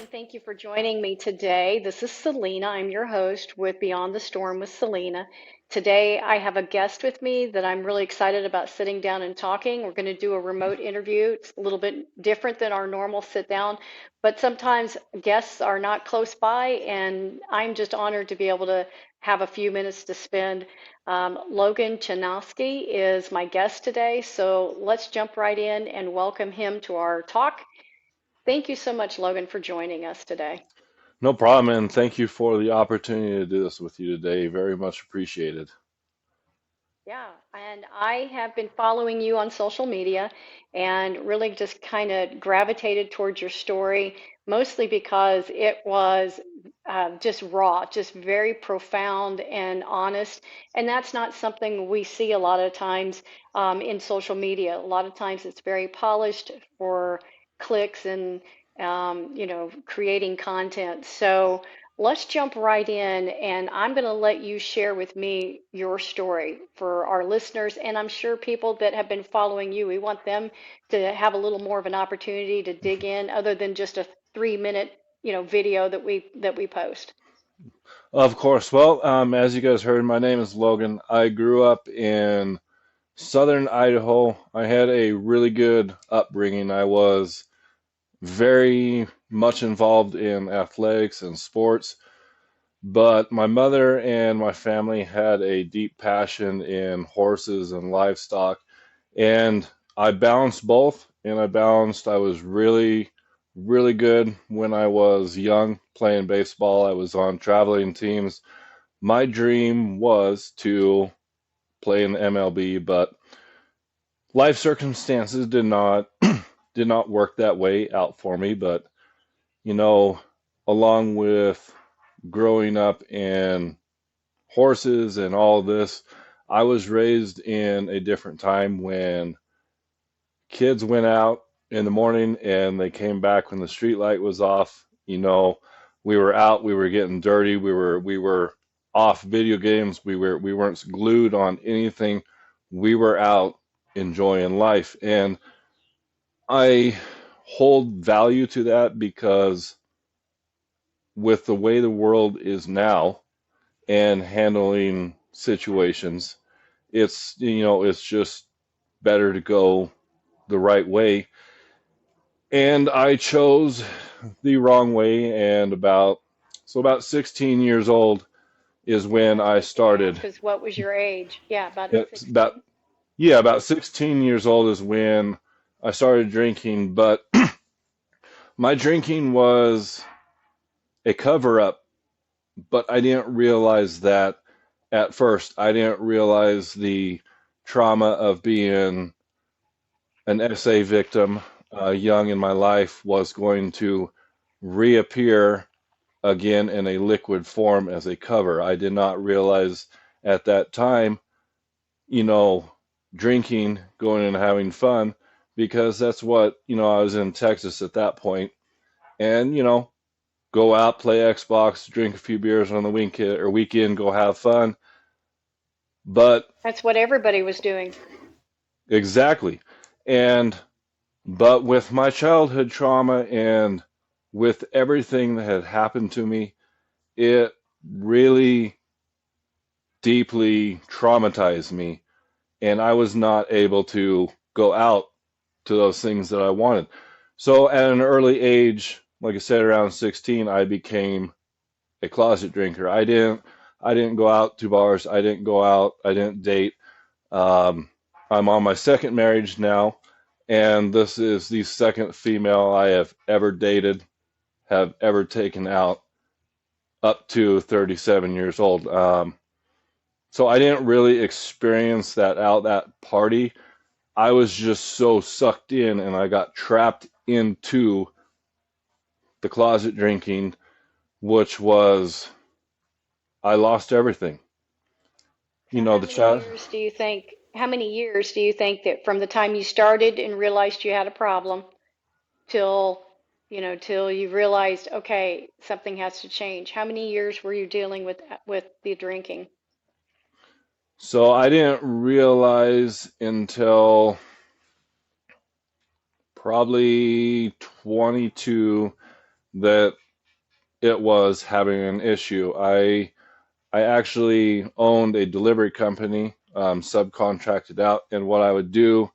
and thank you for joining me today. This is Selena. I'm your host with Beyond the Storm with Selena. Today, I have a guest with me that I'm really excited about sitting down and talking. We're going to do a remote interview. It's a little bit different than our normal sit down, but sometimes guests are not close by, and I'm just honored to be able to have a few minutes to spend. Logan Chojnacky is my guest today, so let's jump right in and welcome him to our talk. Thank you so much, Logan, for joining us today. No problem, and thank you for the opportunity to do this with you today. Very much appreciated. Yeah, and I have been following you on social media and really just kind of gravitated towards your story, mostly because it was just raw, just very profound and honest. And that's not something we see a lot of times in social media. A lot of times it's very polished for clicks and, creating content. So, let's jump right in, and I'm going to let you share with me your story for our listeners, and I'm sure people that have been following you, we want them to have a little more of an opportunity to dig in, other than just a 3 minute, video that we post. Of course. Well, as you guys heard, my name is Logan. I grew up in southern Idaho. I had a really good upbringing. I was very much involved in athletics and sports, but my mother and my family had a deep passion in horses and livestock, and I balanced both, and I was really, really good when I was young playing baseball. I was on traveling teams. My dream was to play in the MLB, but life circumstances did not work that way out for me. But you know, along with growing up in horses and all this, I was raised in a different time when kids went out in the morning and they came back when the street light was off. We were out, we were getting dirty, we were off video games, we weren't glued on anything. We were out enjoying life. And I hold value to that because with the way the world is now and handling situations, it's just better to go the right way. And I chose the wrong way, and about 16 years old is when I I was going to started. ask is what was your age? Yeah, about It's about 16. Yeah, about 16 years old is when I started drinking, but my drinking was a cover up, but I didn't realize that at first. I didn't realize the trauma of being an SA victim young in my life was going to reappear again in a liquid form as a cover. I did not realize at that time, you know, drinking, going and having fun, because that's what, I was in Texas at that point, and, go out, play Xbox, drink a few beers on the weekend, go have fun. But That's what everybody was doing. exactly. And but with my childhood trauma and with everything that had happened to me, it really deeply traumatized me, and I was not able to go out to those things that I wanted. So at an early age, like I said, around 16, I became a closet drinker. I didn't go out to bars. I didn't go out. I didn't date. Um, I'm on my second marriage now, and this is the second female I have ever dated, have ever taken out up to 37 years old. So I didn't really experience that party. I was just so sucked in, and I got trapped into the closet drinking, which was, I lost everything. So The child. how many years do you think that from the time you started and realized you had a problem till till you realized, okay, something has to change? How many years were you dealing with the drinking? So I didn't realize until probably 22 that it was having an issue. I actually owned a delivery company, subcontracted out, and what I would do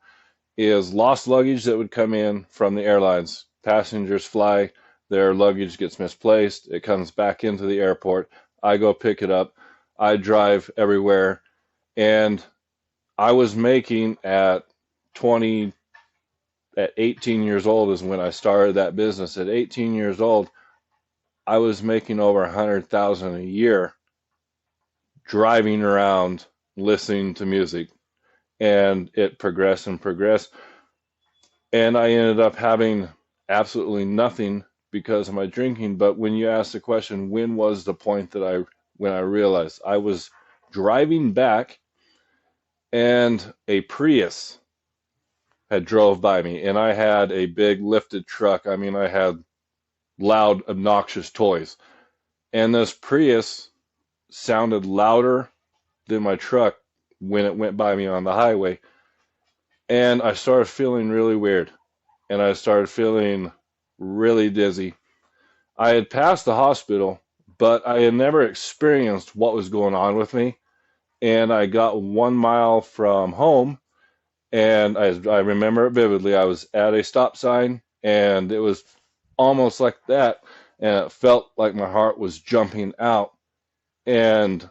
is lost luggage that would come in from the airlines. Passengers fly, their luggage gets misplaced, it comes back into the airport. I go pick it up. I drive everywhere, and I was making at 20, at 18 years old is when I started that business. At 18 years old, I was making over 100,000 a year driving around listening to music, and it progressed and progressed, and I ended up having absolutely nothing because of my drinking. But when you ask the question, when was the point that when I realized I was driving back and a Prius had drove by me, and I had a big lifted truck. I mean, I had loud, obnoxious toys, and this Prius sounded louder than my truck when it went by me on the highway. And I started feeling really weird, and I started feeling really dizzy. I had passed the hospital, but I had never experienced what was going on with me. And I got 1 mile from home, and I remember it vividly. I was at a stop sign, and it was almost like that, and it felt like my heart was jumping out, and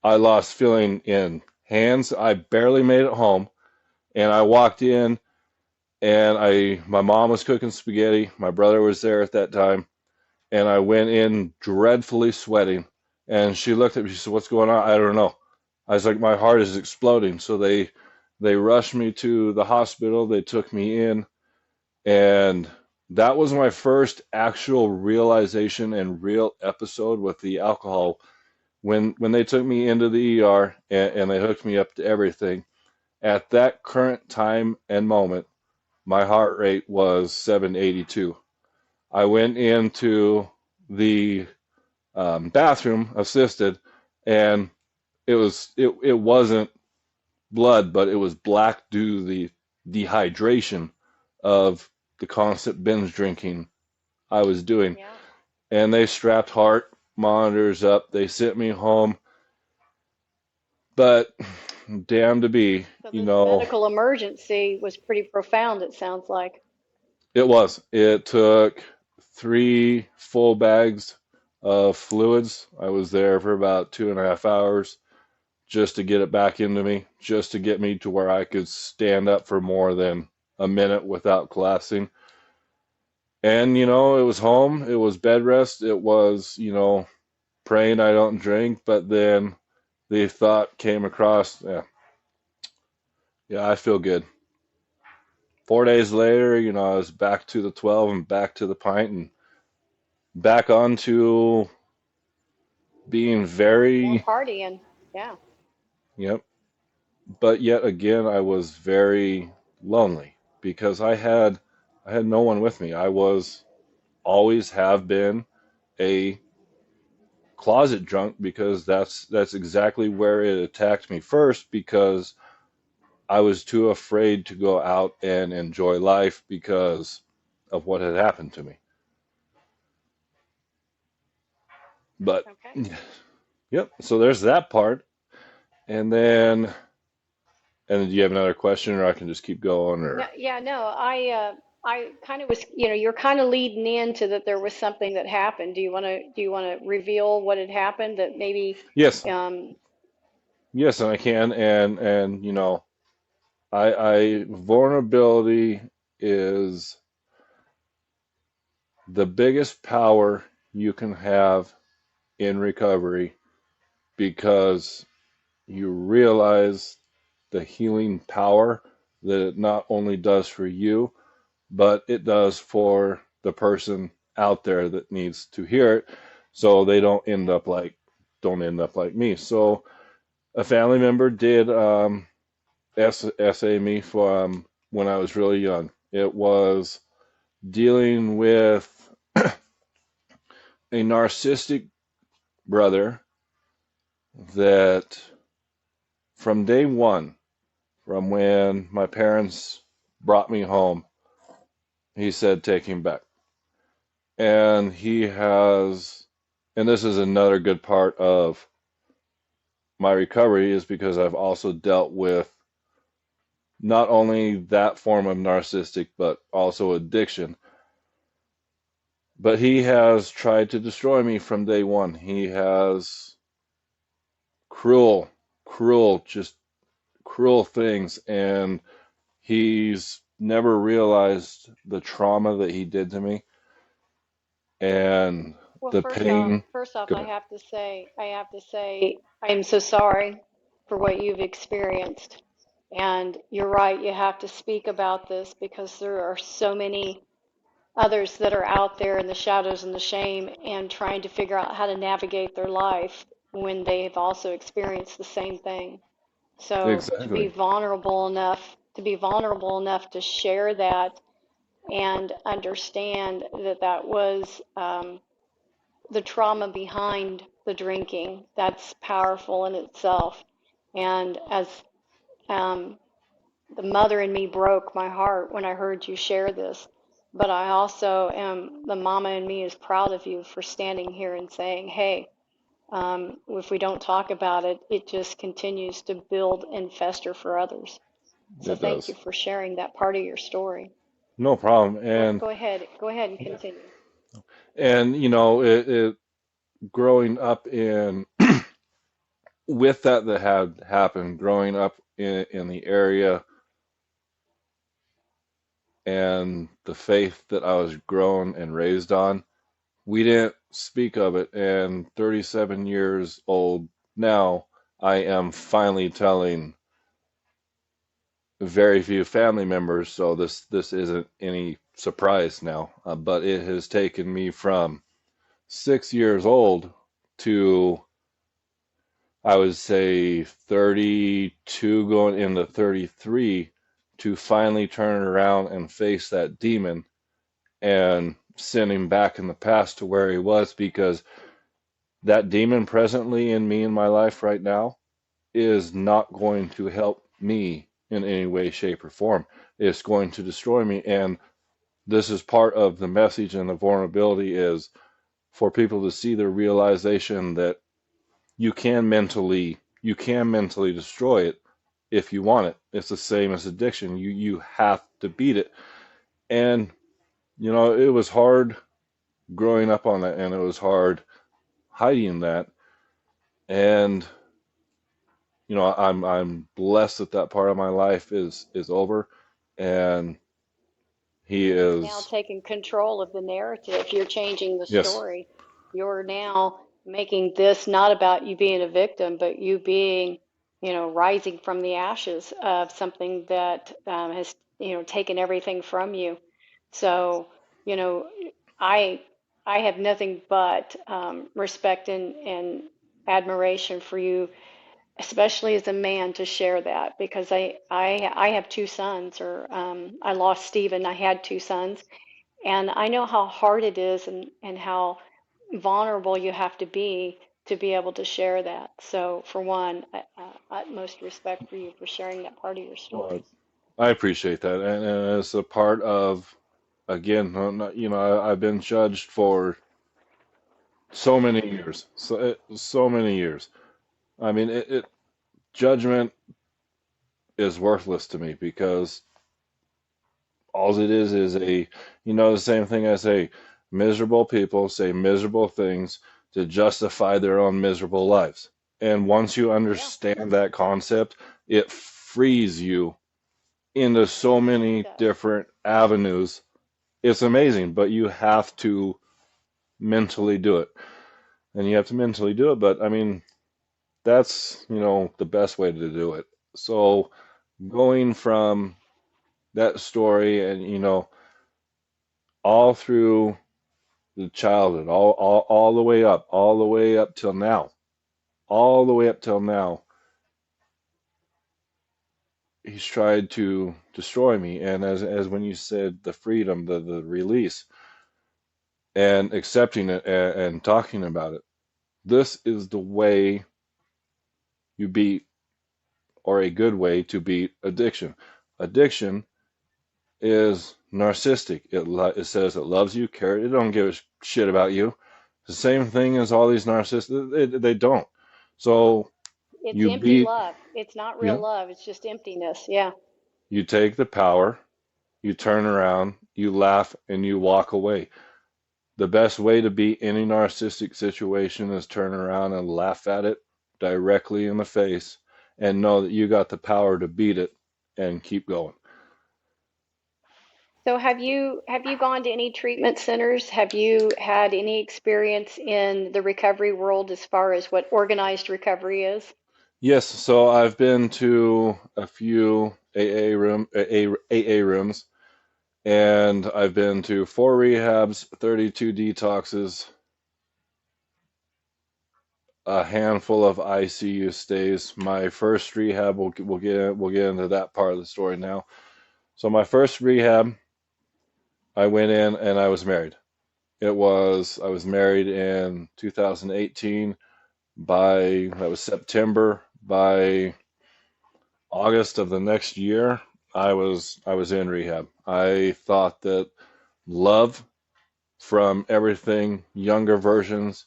I lost feeling in hands. I barely made it home, and I walked in, and my mom was cooking spaghetti. My brother was there at that time, and I went in dreadfully sweating. And she looked at me. She said, "What's going on?" I don't know. I was like, "My heart is exploding." So they rushed me to the hospital. They took me in, and that was my first actual realization and real episode with the alcohol. When they took me into the ER, and they hooked me up to everything, at that current time and moment, my heart rate was 782. I went into the bathroom assisted, and it wasn't blood, but it was black due to the dehydration of the constant binge drinking I was doing. Yeah. And they strapped heart monitors up. They sent me home, but damn to be, So you this know, medical emergency was pretty profound, it sounds like. it was. It took 3 full bags of fluids. I was there for about 2.5 hours just to get it back into me, just to get me to where I could stand up for more than a minute without collapsing. And, it was home, it was bed rest, it was, praying I don't drink, but then the thought came across, yeah, yeah, I feel good. 4 days later, I was back to the 12 and back to the pint and back onto being More very, partying. Yeah. yep. But yet again, I was very lonely because I had no one with me. I was always have been a closet drunk because that's exactly where it attacked me first because I was too afraid to go out and enjoy life because of what had happened to me. But Okay. yep, so there's that part. And then do you have another question or I can just keep going No, or yeah, no, I kind of was, you're kind of leading into that there was something that happened. Do you want to reveal what had happened that maybe, yes, um, yes, and I can and I vulnerability is the biggest power you can have in recovery because you realize the healing power that it not only does for you, but it does for the person out there that needs to hear it so they don't end up like me. So a family member did SA me for when I was really young. It was dealing with a narcissistic brother that from day one, from when my parents brought me home, he said, take him back. And he has, and this is another good part of my recovery, is because I've also dealt with not only that form of narcissistic, but also addiction. But he has tried to destroy me from day one. He has cruel, just cruel things. And he's never realized the trauma that he did to me and Well, the pain. first off, Go ahead. I have to say, I am so sorry for what you've experienced. And you're right, you have to speak about this because there are so many others that are out there in the shadows and the shame and trying to figure out how to navigate their life when they've also experienced the same thing. So Exactly. to be vulnerable enough to share that and understand that that was the trauma behind the drinking, that's powerful in itself. And as um, the mother in me broke my heart when I heard you share this. But I also am, the mama in me is proud of you for standing here and saying, hey, if we don't talk about it, it just continues to build and fester for others. So It thank you does. for sharing that part of your story. No problem. Go ahead and continue. And it growing up in with that had happened, growing up in the area and the faith that I was grown and raised on, we didn't speak of it. And 37 years old now, I am finally telling very few family members, so this isn't any surprise now. But it has taken me from 6 years old to, I would say, 32 going into 33 to finally turn around and face that demon and send him back in the past to where he was, because that demon presently in me in my life right now is not going to help me in any way, shape, or form. It's going to destroy me. And this is part of the message, and the vulnerability is for people to see the realization that you can mentally destroy it if you want it. It's the same as addiction. You have to beat it. And it was hard growing up on that, and it was hard hiding that. And I'm blessed that that part of my life is over, and he He's now is. taking control of the narrative. You're changing the Yes. story. You're now making this not about you being a victim, but you being, rising from the ashes of something that has, taken everything from you. So, you know, I I have nothing but respect and admiration for you, especially as a man, to share that because I have two sons, or I lost Stephen. I had two sons, and I know how hard it is and how vulnerable you have to be able to share that. So, for one, utmost respect for you for sharing that part of your Well, story. I appreciate that, and it's a part of, again, I've been judged for so many years, so many years. I mean, judgment is worthless to me, because all it is the same thing I say. Miserable people say miserable things to justify their own miserable lives. And once you Yeah, understand that concept, it frees you into so it many does. different avenues. It's amazing, but you have to mentally do it. And you have to mentally do it, but I mean, that's, the best way to do it. So going from that story and, all through the childhood, all the way up till now, all the way up till now, he's tried to destroy me. And as when you said the freedom, the release, and accepting it, and talking about it, this is the way you beat, or a good way to beat addiction. Addiction is narcissistic. It says it loves you, cares. It don't give a shit about you. The same thing as all these narcissists. They don't. So It's you empty beat, love. It's not you real know, love. It's just emptiness. Yeah. you take the power, you turn around, you laugh, and you walk away. The best way to beat any narcissistic situation is turn around and laugh at it directly in the face and know that you got the power to beat it and keep going. So have you gone to any treatment centers? Have you had any experience in the recovery world as far as what organized recovery is? Yes, so I've been to a few AA rooms, and I've been to 4 rehabs, 32 detoxes, a handful of ICU stays. My first rehab, we'll get into that part of the story now. So my first rehab, I went in and I was married. I was married in 2018. That was September. By August of the next year, I was in rehab. I thought that love from everything, younger versions,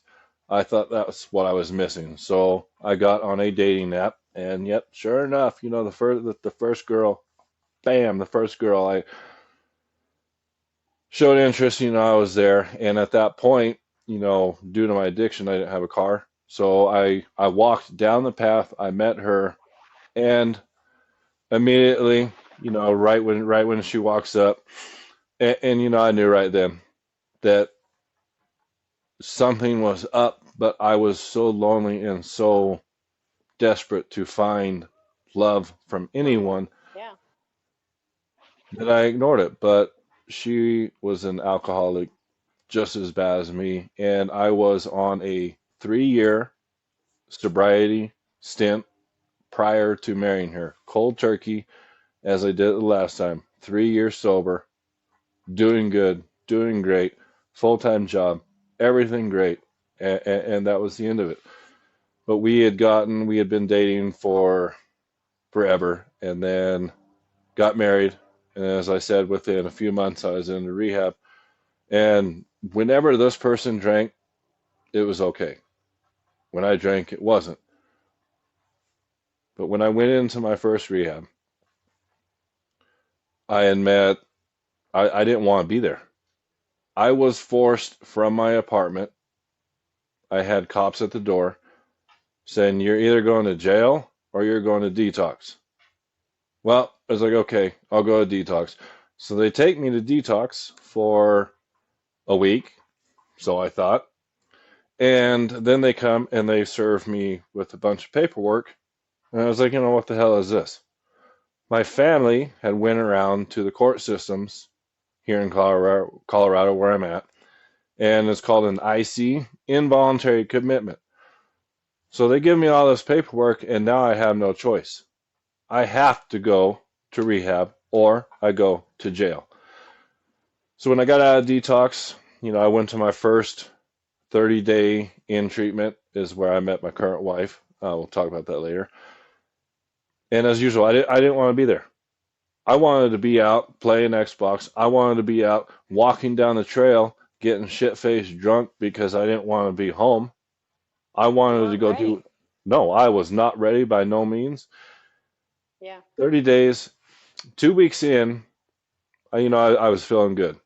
I thought that's what I was missing. So I got on a dating app, and yep, sure enough, the first girl, bam, the first girl I showed interest. I was there, and at that point, due to my addiction, I didn't have a car, so I walked down the path. I met her, and immediately, right when she walks up, and I knew right then that something was up, but I was so lonely and so desperate to find love from From her. anyone Yeah. that I ignored it. But she was an alcoholic just as bad as me, and I was on a 3 year sobriety stint prior to marrying her. Cold turkey, as I did the last time. 3 years sober, doing good, doing great, full-time job, everything great, and that was the end of it. But we had been dating for forever, and then got married. And as I said, within a few months, I was in the rehab. And whenever this person drank, it was okay. When I drank, it wasn't. But when I went into my first rehab, I admit I didn't want to be there. I was forced from my apartment. I had cops at the door saying, "You're either going to jail or you're going to detox." Well, I was like, okay, I'll go to detox. So they take me to detox for a week, so I thought. And then they come and they serve me with a bunch of paperwork. And I was like, what the hell is this? My family had went around to the court systems here in Colorado where I'm at, and it's called an IC, involuntary commitment. So they give me all this paperwork, and now I have no choice. I have to go to rehab or I go to jail. So when I got out of detox, I went to my first 30-day in treatment is where I met my current wife. We'll talk about that later. And as usual, I didn't want to be there. I wanted to be out playing Xbox. I wanted to be out walking down the trail, getting shit-faced drunk because I didn't want to be home. I You wanted to weren't go ready. do. No, I was not ready by no means. Yeah. 30 days, 2 weeks in, I was feeling good.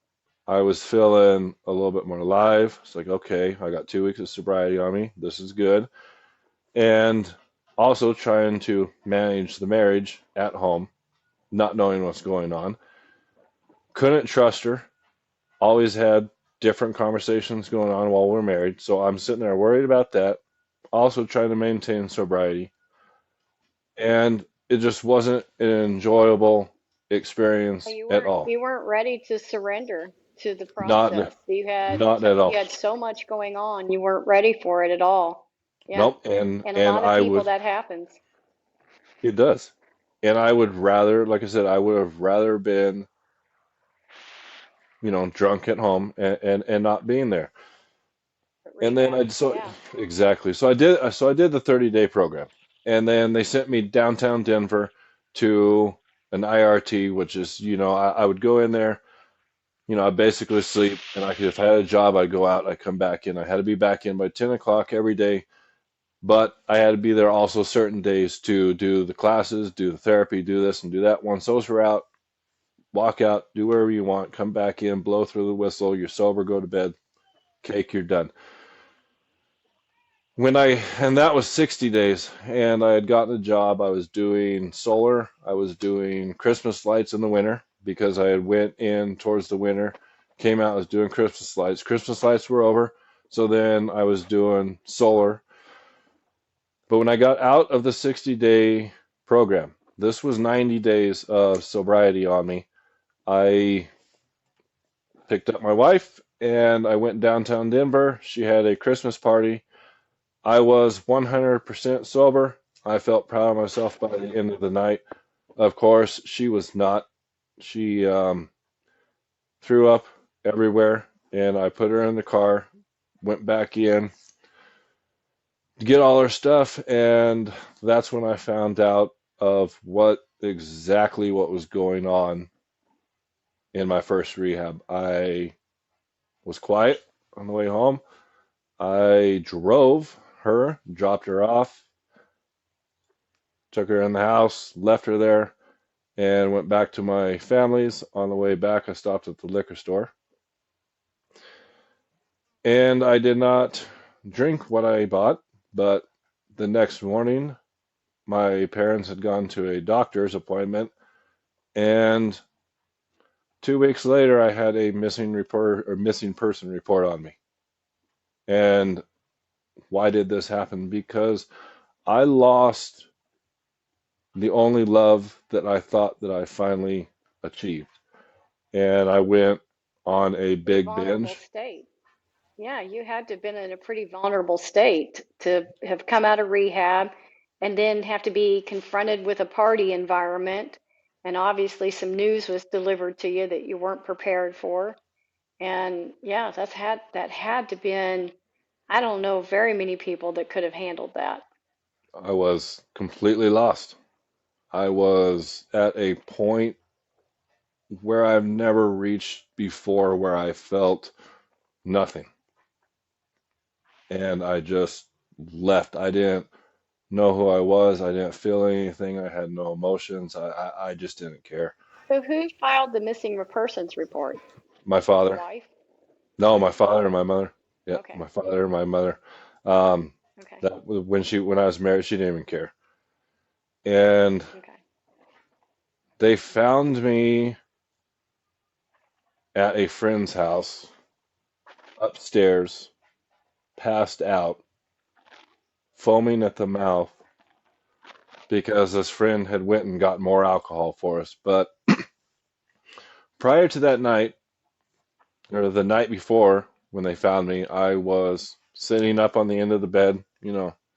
I was feeling a little bit more alive. It's like, okay, I got 2 weeks of sobriety on me. This is good. And also trying to manage the marriage at home, not knowing what's going on. Couldn't trust her. Always had different conversations going on while we're married. So I'm sitting there worried about that. Also trying to maintain sobriety. And it just wasn't an enjoyable Well, experience You at weren't all. you weren't ready to surrender to the Not, process. not at You all. had so much going on. You weren't ready for it at all. Yeah. Nope. And And a and lot of I people would. that happens. It does. And I would rather, like I said, I would have rather been, drunk at home and not being there. But And then rehab. I so Yeah. exactly. So I did the 30-day program. And then they sent me downtown Denver to an IRT, which is, I would go in there, I basically sleep, and if I had a job, I'd go out, I'd come back in. I had to be back in by 10 o'clock every day, but I had to be there also certain days to do the classes, do the therapy, do this and do that. Once those were out, walk out, do whatever you want, come back in, blow through the whistle, you're sober, go to bed, cake, you're done. And that was 60 days, and I had gotten a job. I was doing solar. I was doing Christmas lights in the winter because I had went in towards the winter, came out, I was doing Christmas lights. Christmas lights were over, so then I was doing solar. But when I got out of the 60-day program, this was 90 days of sobriety on me. I picked up my wife and I went downtown Denver. She had a Christmas party. I was 100% sober. I felt proud of myself by the end of the night. Of course, she was not. She threw up everywhere, and I put her in the car, went back in to get all her stuff, and that's when I found out of what was going on in my first rehab. I was quiet on the way home. I drove her, dropped her off, took her in the house, left her there, and went back to my family's. On the way back, I stopped at the liquor store. And I did not drink what I bought, but the next morning, my parents had gone to a doctor's appointment, and 2 weeks later, I had a missing person report on me. And why did this happen? Because I lost the only love that I thought that I finally achieved. And I went on a Pretty big vulnerable binge. state. Yeah, you had to have been in a pretty vulnerable state to have come out of rehab and then have to be confronted with a party environment. And obviously, some news was delivered to you that you weren't prepared for. And yeah, that had to been, I don't know very many people that could have handled that. I was completely lost. I was at a point where I've never reached before where I felt nothing. And I just left. I didn't know who I was. I didn't feel anything. I had no emotions. I just didn't care. So who filed the missing persons report? My Your father, wife? no, my father and my mother. Yeah, Okay. my father and my mother. Um, Okay. that when I was married, she didn't even care. And Okay. they found me at a friend's house upstairs, passed out, foaming at the mouth because this friend had went and got more alcohol for us. But prior to that night, or the night before when they found me, I was sitting up on the end of the bed,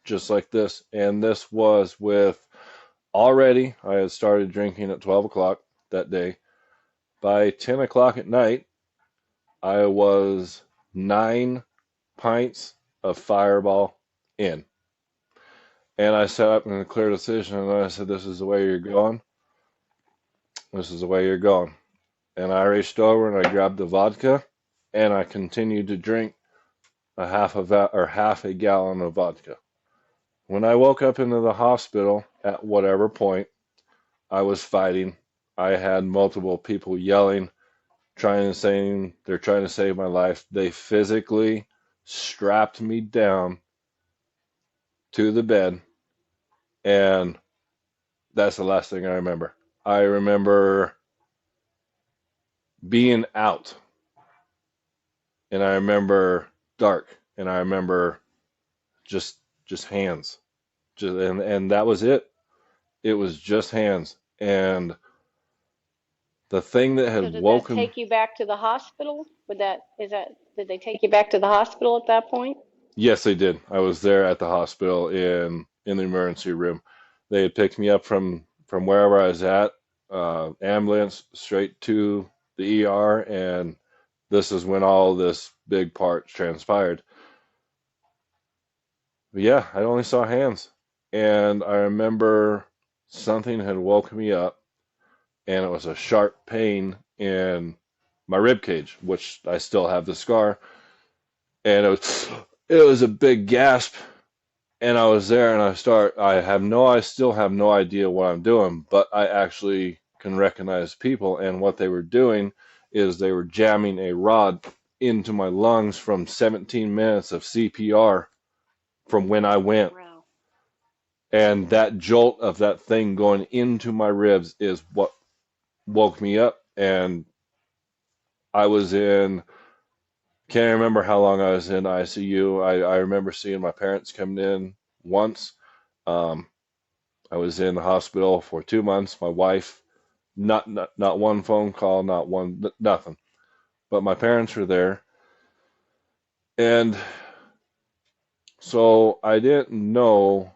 just like this. And this was with already, I had started drinking at 12 o'clock that day. By 10 o'clock at night, I was 9 pints of Fireball in. And I sat up in a clear decision and I said, this is the way you're going. This is the way you're going. And I reached over and I grabbed the vodka and I continued to drink half a gallon of vodka. When I woke up into the hospital at whatever point, I was fighting. I had multiple people yelling, they're trying to save my life. They physically strapped me down to the bed, and that's the last thing I remember. I remember being out, and I remember dark, and I remember just just hands. And that was it. It was just hands. And the thing that had So did that woken, take you back to the hospital? Did they take you back to the hospital at that point? yes, they did. I was there at the hospital in the emergency room. They had picked me up from wherever I was at, ambulance straight to the ER, and this is when all this big part transpired. But yeah, I only saw hands, and I remember something had woken me up, and it was a sharp pain in my rib cage, which I still have the scar, and it was a big gasp, and I was there, and I still have no idea what I'm doing, but I actually can recognize people, and what they were doing is they were jamming a rod into my lungs from 17 minutes of CPR from when I went. Wow. And that jolt of that thing going into my ribs is what woke me up. And I was in, can't remember how long I was in ICU. I remember seeing my parents coming in once. Um, I was in the hospital for 2 months. My wife, not one phone call, not one, nothing. But my parents were there. And so I didn't know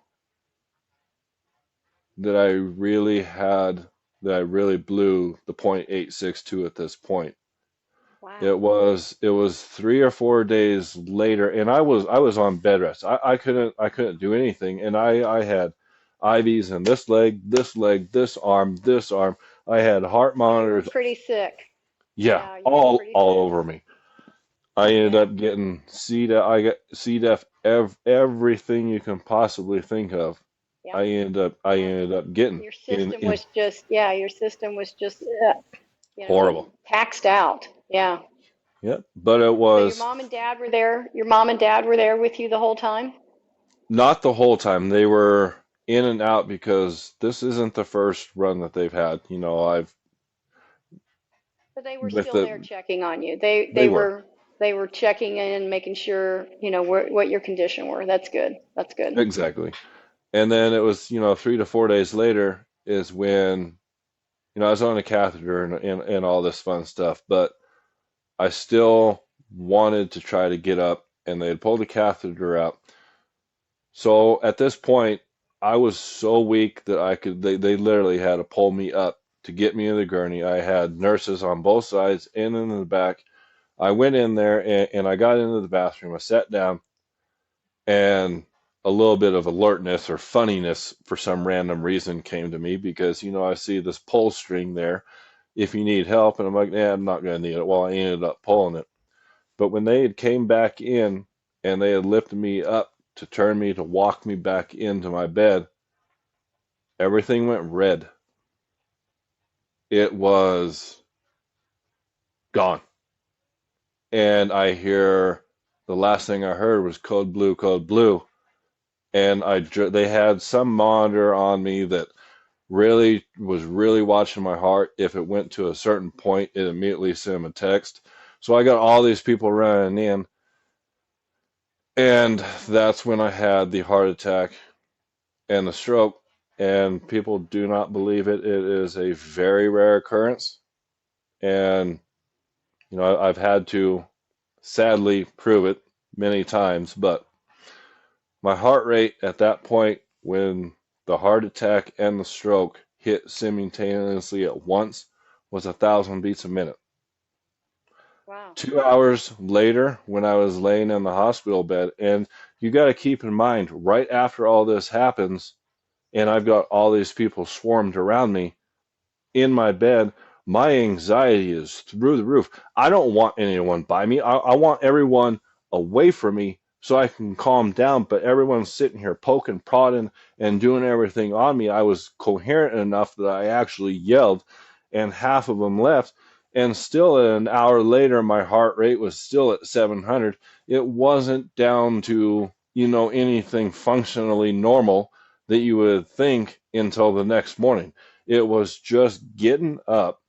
that I really had, that I really blew the .862 at this point. Wow. It was 3 or 4 days later, and I was on bed rest. I couldn't do anything, and I had IVs in this leg, this arm. I had heart So you were monitors. pretty sick. Yeah, Yeah, you were all pretty all sick. over me. I ended Yeah. up getting C. diff. I got C. diff. Everything you can possibly think of. Yeah. I Yeah. ended up getting Your in system was just, yeah, your system was just, horrible. taxed out. Yeah. Yep, but it So your was mom and dad were there. Your mom and dad were there with you the whole time, not the whole time. They were in and out because this isn't the first run that they've had. I've but they were with still the there checking on you. They they they were were they were checking in, making sure, what your condition were. That's good. That's good. exactly. And then it was 3 to 4 days later is when I was on a catheter and all this fun stuff, but I still wanted to try to get up, and they had pulled the catheter out. So at this point, I was so weak that they literally had to pull me up to get me in the gurney. I had nurses on both sides and in the back. I went in there and I got into the bathroom. I sat down, and a little bit of alertness or funniness for some random reason came to me because, I see this pull string there if you need help. And I'm like, I'm not going to need it. Well, I ended up pulling it. But when they had came back in and they had lifted me up to turn me to walk me back into my bed, everything went red. It was gone. And the last thing I heard was code blue, code blue. And they had some monitor on me that really was really watching my heart. If it went to a certain point, it immediately sent them a text. So I got all these people running in, and that's when I had the heart attack and the stroke. And people do not believe it. It is a very rare occurrence, and I've had to sadly prove it many times. But my heart rate at that point, when the heart attack and the stroke hit simultaneously at once, was 1,000 beats a minute. Wow. 2 hours later, when I was laying in the hospital bed, and you got to keep in mind, right after all this happens, and I've got all these people swarmed around me in my bed, my anxiety is through the roof. I don't want anyone by me. I want everyone away from me so I can calm down, but everyone's sitting here poking, prodding, and doing everything on me. I was coherent enough that I actually yelled, and half of them left. And still, an hour later, my heart rate was still at 700. It wasn't down to, anything functionally normal that you would think until the next morning. It was just getting up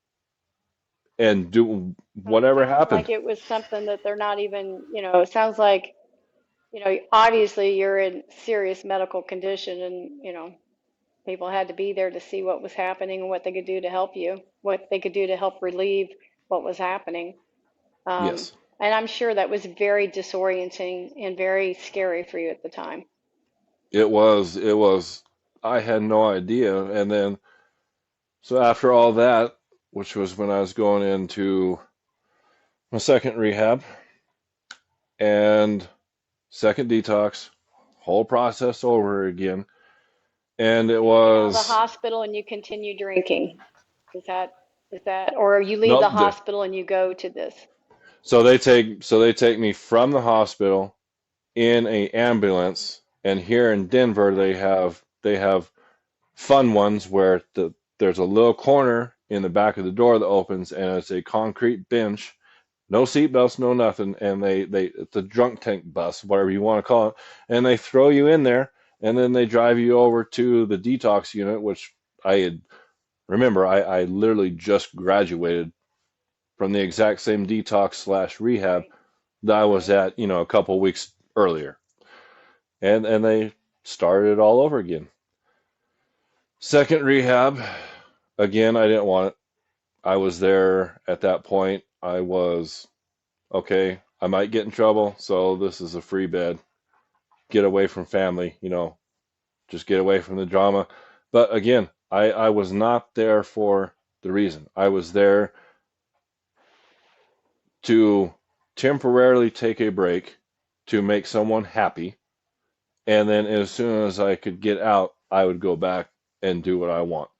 and do So it whatever sounds happened. like it was something that they're not even, it sounds like, obviously you're in serious medical condition and, people had to be there to see what was happening and what they could do to help you, what they could do to help relieve what was happening. Um, Yes, and I'm sure that was very disorienting and very scary for you at the time. it was. It was. I had no idea. And then, so after all that, which was when I was going into my second rehab and second detox, whole process over again. And it So you get out of the was, hospital and you continue drinking. Is that is that or you leave the Nope. hospital and you go to this? So they take me from the hospital in a ambulance, and here in Denver they have fun ones where there's a little corner in the back of the door that opens, and it's a concrete bench, no seat belts, no nothing, and they it's a drunk tank bus, whatever you want to call it, and they throw you in there, and then they drive you over to the detox unit, which I had remember I literally just graduated from the exact same detox slash rehab Right, that I was right. at, a couple of weeks earlier, and they started it all over again. Second rehab, again, I didn't want it. I was there at that point. I was okay. I might get in trouble, so this is a free bed. Get away from family, just get away from the drama. But again, I was not there for the reason. I was there to temporarily take a break to make someone happy. And then as soon as I could get out, I would go back and do what I want.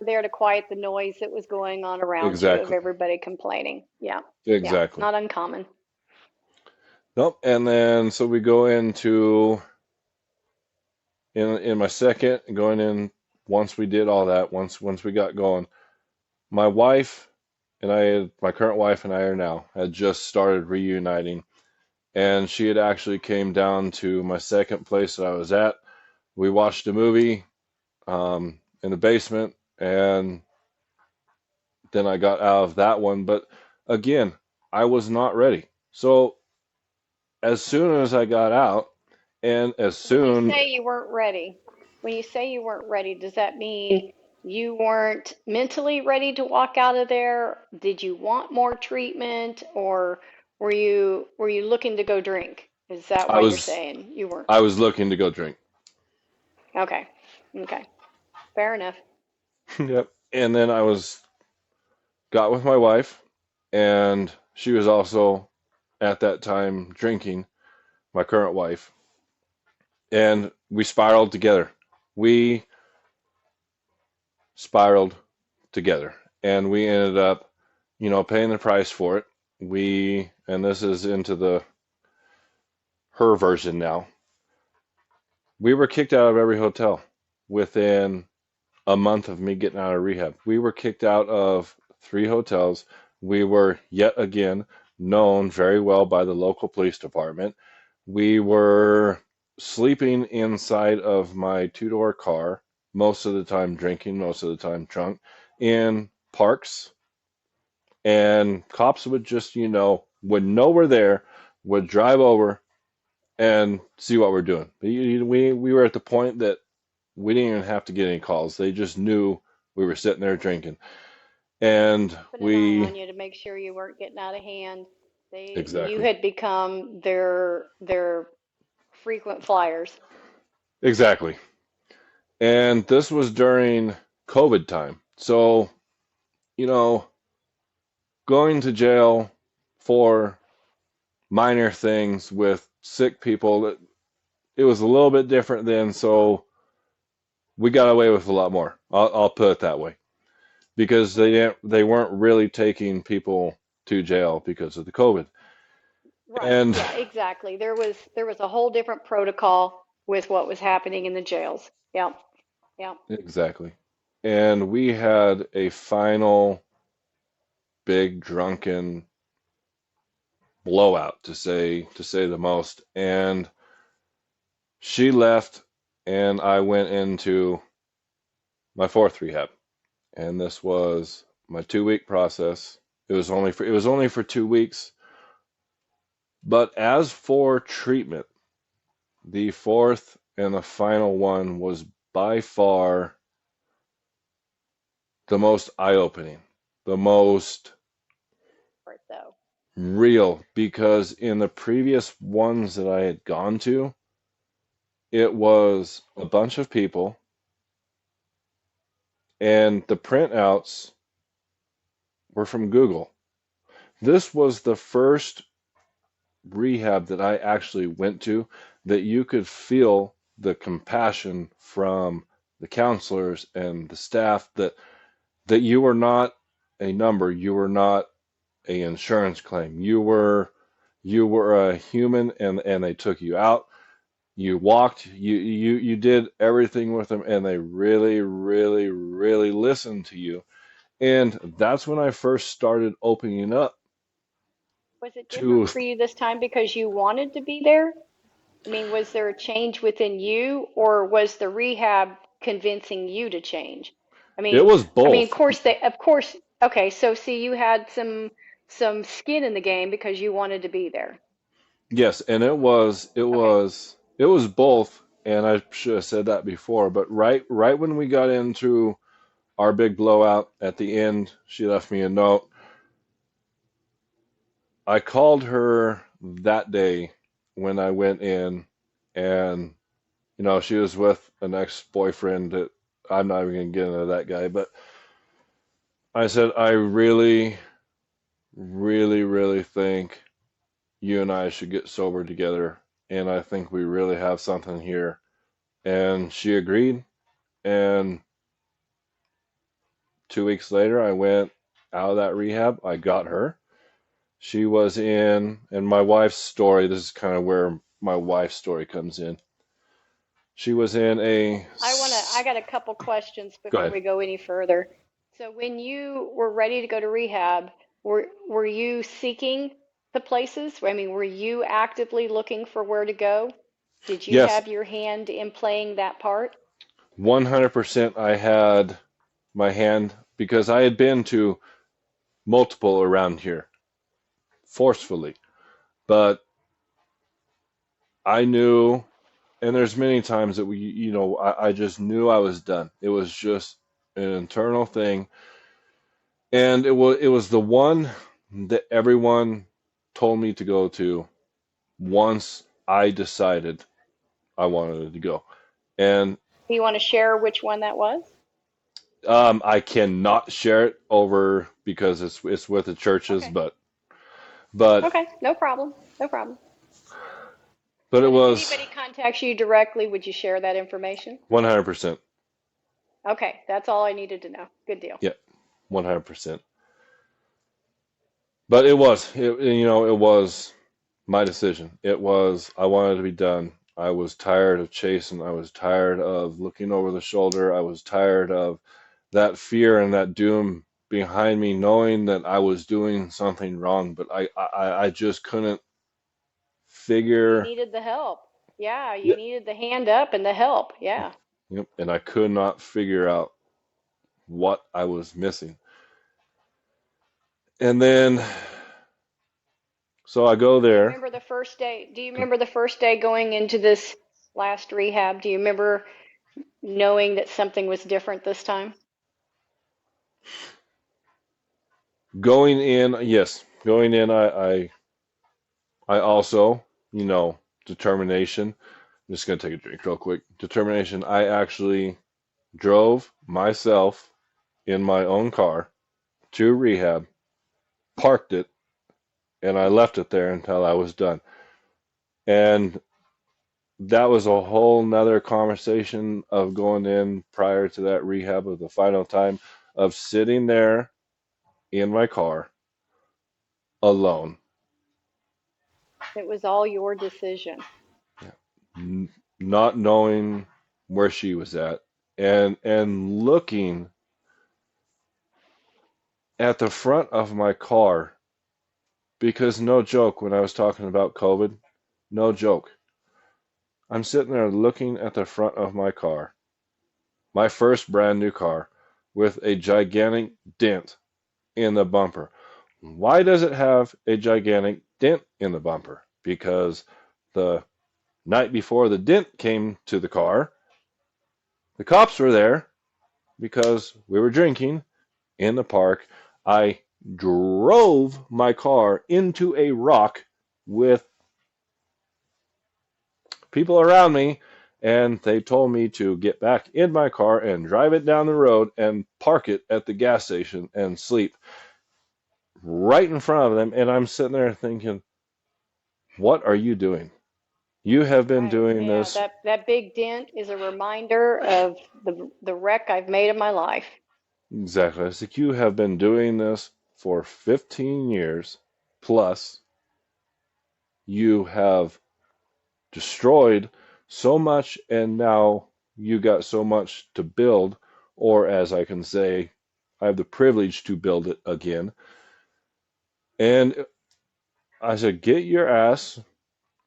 There to quiet the noise that was going on around you of Exactly. everybody complaining. Yeah, yeah, Exactly. not uncommon. Nope. And then so we go into in my second going in once we did all that, once we got going, my wife and my current wife and I are now had just started reuniting, and she had actually came down to my second place that I was at. We watched a movie in the basement, and then I got out of that one. But again, I was not ready. So as soon as I got out, and as When you soon say you weren't ready, when you say you weren't ready, does that mean you weren't mentally ready to walk out of there? Did you want more treatment, or were you looking to go drink? Is that I why you're was saying you weren't? I was looking to go drink. Okay. Okay. Fair enough. Yep. And then I was got with my wife, and she was also at that time drinking, my current wife, and we spiraled together. We spiraled together, and we ended up, paying the price for it. And this is into the her version now. We were kicked out of every hotel within a month of me getting out of rehab. We were kicked out of three hotels. We were yet again known very well by the local police department. We were sleeping inside of my two-door car, most of the time drinking, most of the time drunk, in parks. And cops would just, would know we're there, would drive over and see what we're doing. We were at the point that we didn't even have to get any calls. They just knew we were sitting there drinking. And Keeping an eye we, on you to make sure you weren't getting out of hand. You exactly, had become their frequent flyers. exactly. And this was during COVID time. So, you know, going to jail for minor things with sick people, it was a little bit different then. So we got away with a lot more. I'll put it that way, because they weren't really taking people to jail because of the COVID. Right. And Yeah, exactly. There was a whole different protocol with what was happening in the jails. Yeah. Yeah. exactly. And we had a final big drunken blowout, to say the most. And she left, and I went into my fourth rehab. And this was my 2 week process. It was only for 2 weeks. But as for treatment, the fourth and the final one was by far the most eye-opening, the most Part though. real, because in the previous ones that I had gone to, it was a bunch of people, and the printouts were from Google. This was the first rehab that I actually went to that you could feel the compassion from the counselors and the staff, that that you were not a number, you were not a insurance claim. You were a human, and they took you out. You walked, you did everything with them, and they really, really, really listened to you. And that's when I first started opening up Was it to, different for you this time because you wanted to be there? I mean, was there a change within you, or was the rehab convincing you to change? I it mean, was of both. course of course, okay, so see, you had some skin in the game because you wanted to be there. Yes, and Okay. it was both, and I should have said that before, but right when we got into our big blowout at the end, she left me a note. I called her that day when I went in, and she was with an ex-boyfriend that I'm not even gonna get into that guy, but I said, I really, really, really think you and I should get sober together, and I think we really have something here. And she agreed, and 2 weeks later, I went out of that rehab. I got her. She was in, and my wife's story, this is kind of where my wife's story comes in. She was in a, I got a couple questions go before ahead. we go any further. So when you were ready to go to rehab, were you seeking the places? I mean, were you actively looking for where to go? Did you Yes, have your hand in playing that part? 100% I had my hand because I had been to multiple around here forcefully, but I knew, and there's many times that I just knew I was done. It was just an internal thing, and it was the one that everyone told me to go to once I decided I wanted to go. And Do you want to share which one that was? I cannot share it over because it's with the churches, Okay. but Okay, no problem. No problem. but it But if was anybody contacts you directly, would you share that information? 100%. Okay, that's all I needed to know. Good deal. Yeah, 100%. But it was my decision. It was, I wanted to be done. I was tired of chasing. I was tired of looking over the shoulder. I was tired of that fear and that doom behind me, knowing that I was doing something wrong, but I just couldn't You figure. needed the help. Yeah, you Yep, needed the hand up and the help. Yeah. yep, and I could not figure out what I was missing. And then, so I go Do you there. remember the first day? Do you remember the first day going into this last rehab? Do you remember knowing that something was different this time? Going in, yes, going in, I also, determination. I'm just gonna take a drink real quick. Determination. I actually drove myself in my own car to rehab, parked it, and I left it there until I was done. And that was a whole nother conversation of going in prior to that rehab of the final time of sitting there in my car alone, It was all your decision. n- not knowing where she was at, and looking at the front of my car because no joke, when I was talking about COVID, no joke. I'm sitting there looking at the front of my car, my first brand new car, with a gigantic dent in the bumper. Why does it have a gigantic dent in the bumper? Because the night before the dent came to the car, the cops were there because we were drinking in the park. I drove my car into a rock with people around me, and they told me to get back in my car and drive it down the road and park it at the gas station and sleep right in front of them. And I'm sitting there thinking, what are you doing? You have been Right. doing Yeah, this. that big dent is a reminder of the wreck I've made of my life. exactly. I said, you have been doing this for 15 years plus. You have destroyed so much, and now you got so much to build, or as I can say, I have the privilege to build it again. And I said, get your ass,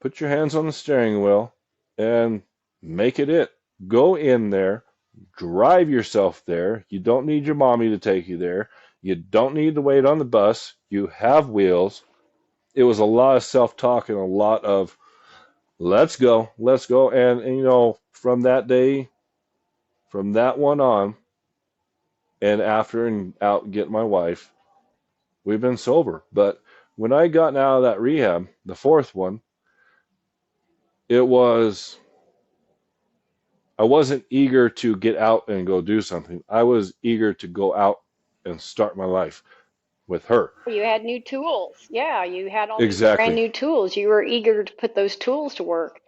put your hands on the steering wheel, and make it. Go in there, drive yourself there. You don't need your mommy to take you there. You don't need to wait on the bus. You have wheels. It was a lot of self-talk and a lot of let's go, let's go. And from that day, from that one on, and after and out and get my wife, we've been sober. But when I got out of that rehab, the fourth one, it was I wasn't eager to get out and go do something. I was eager to go out and start my life with her. You had new tools. Yeah, you had all these brand Exactly. new tools. You were eager to put those tools to work.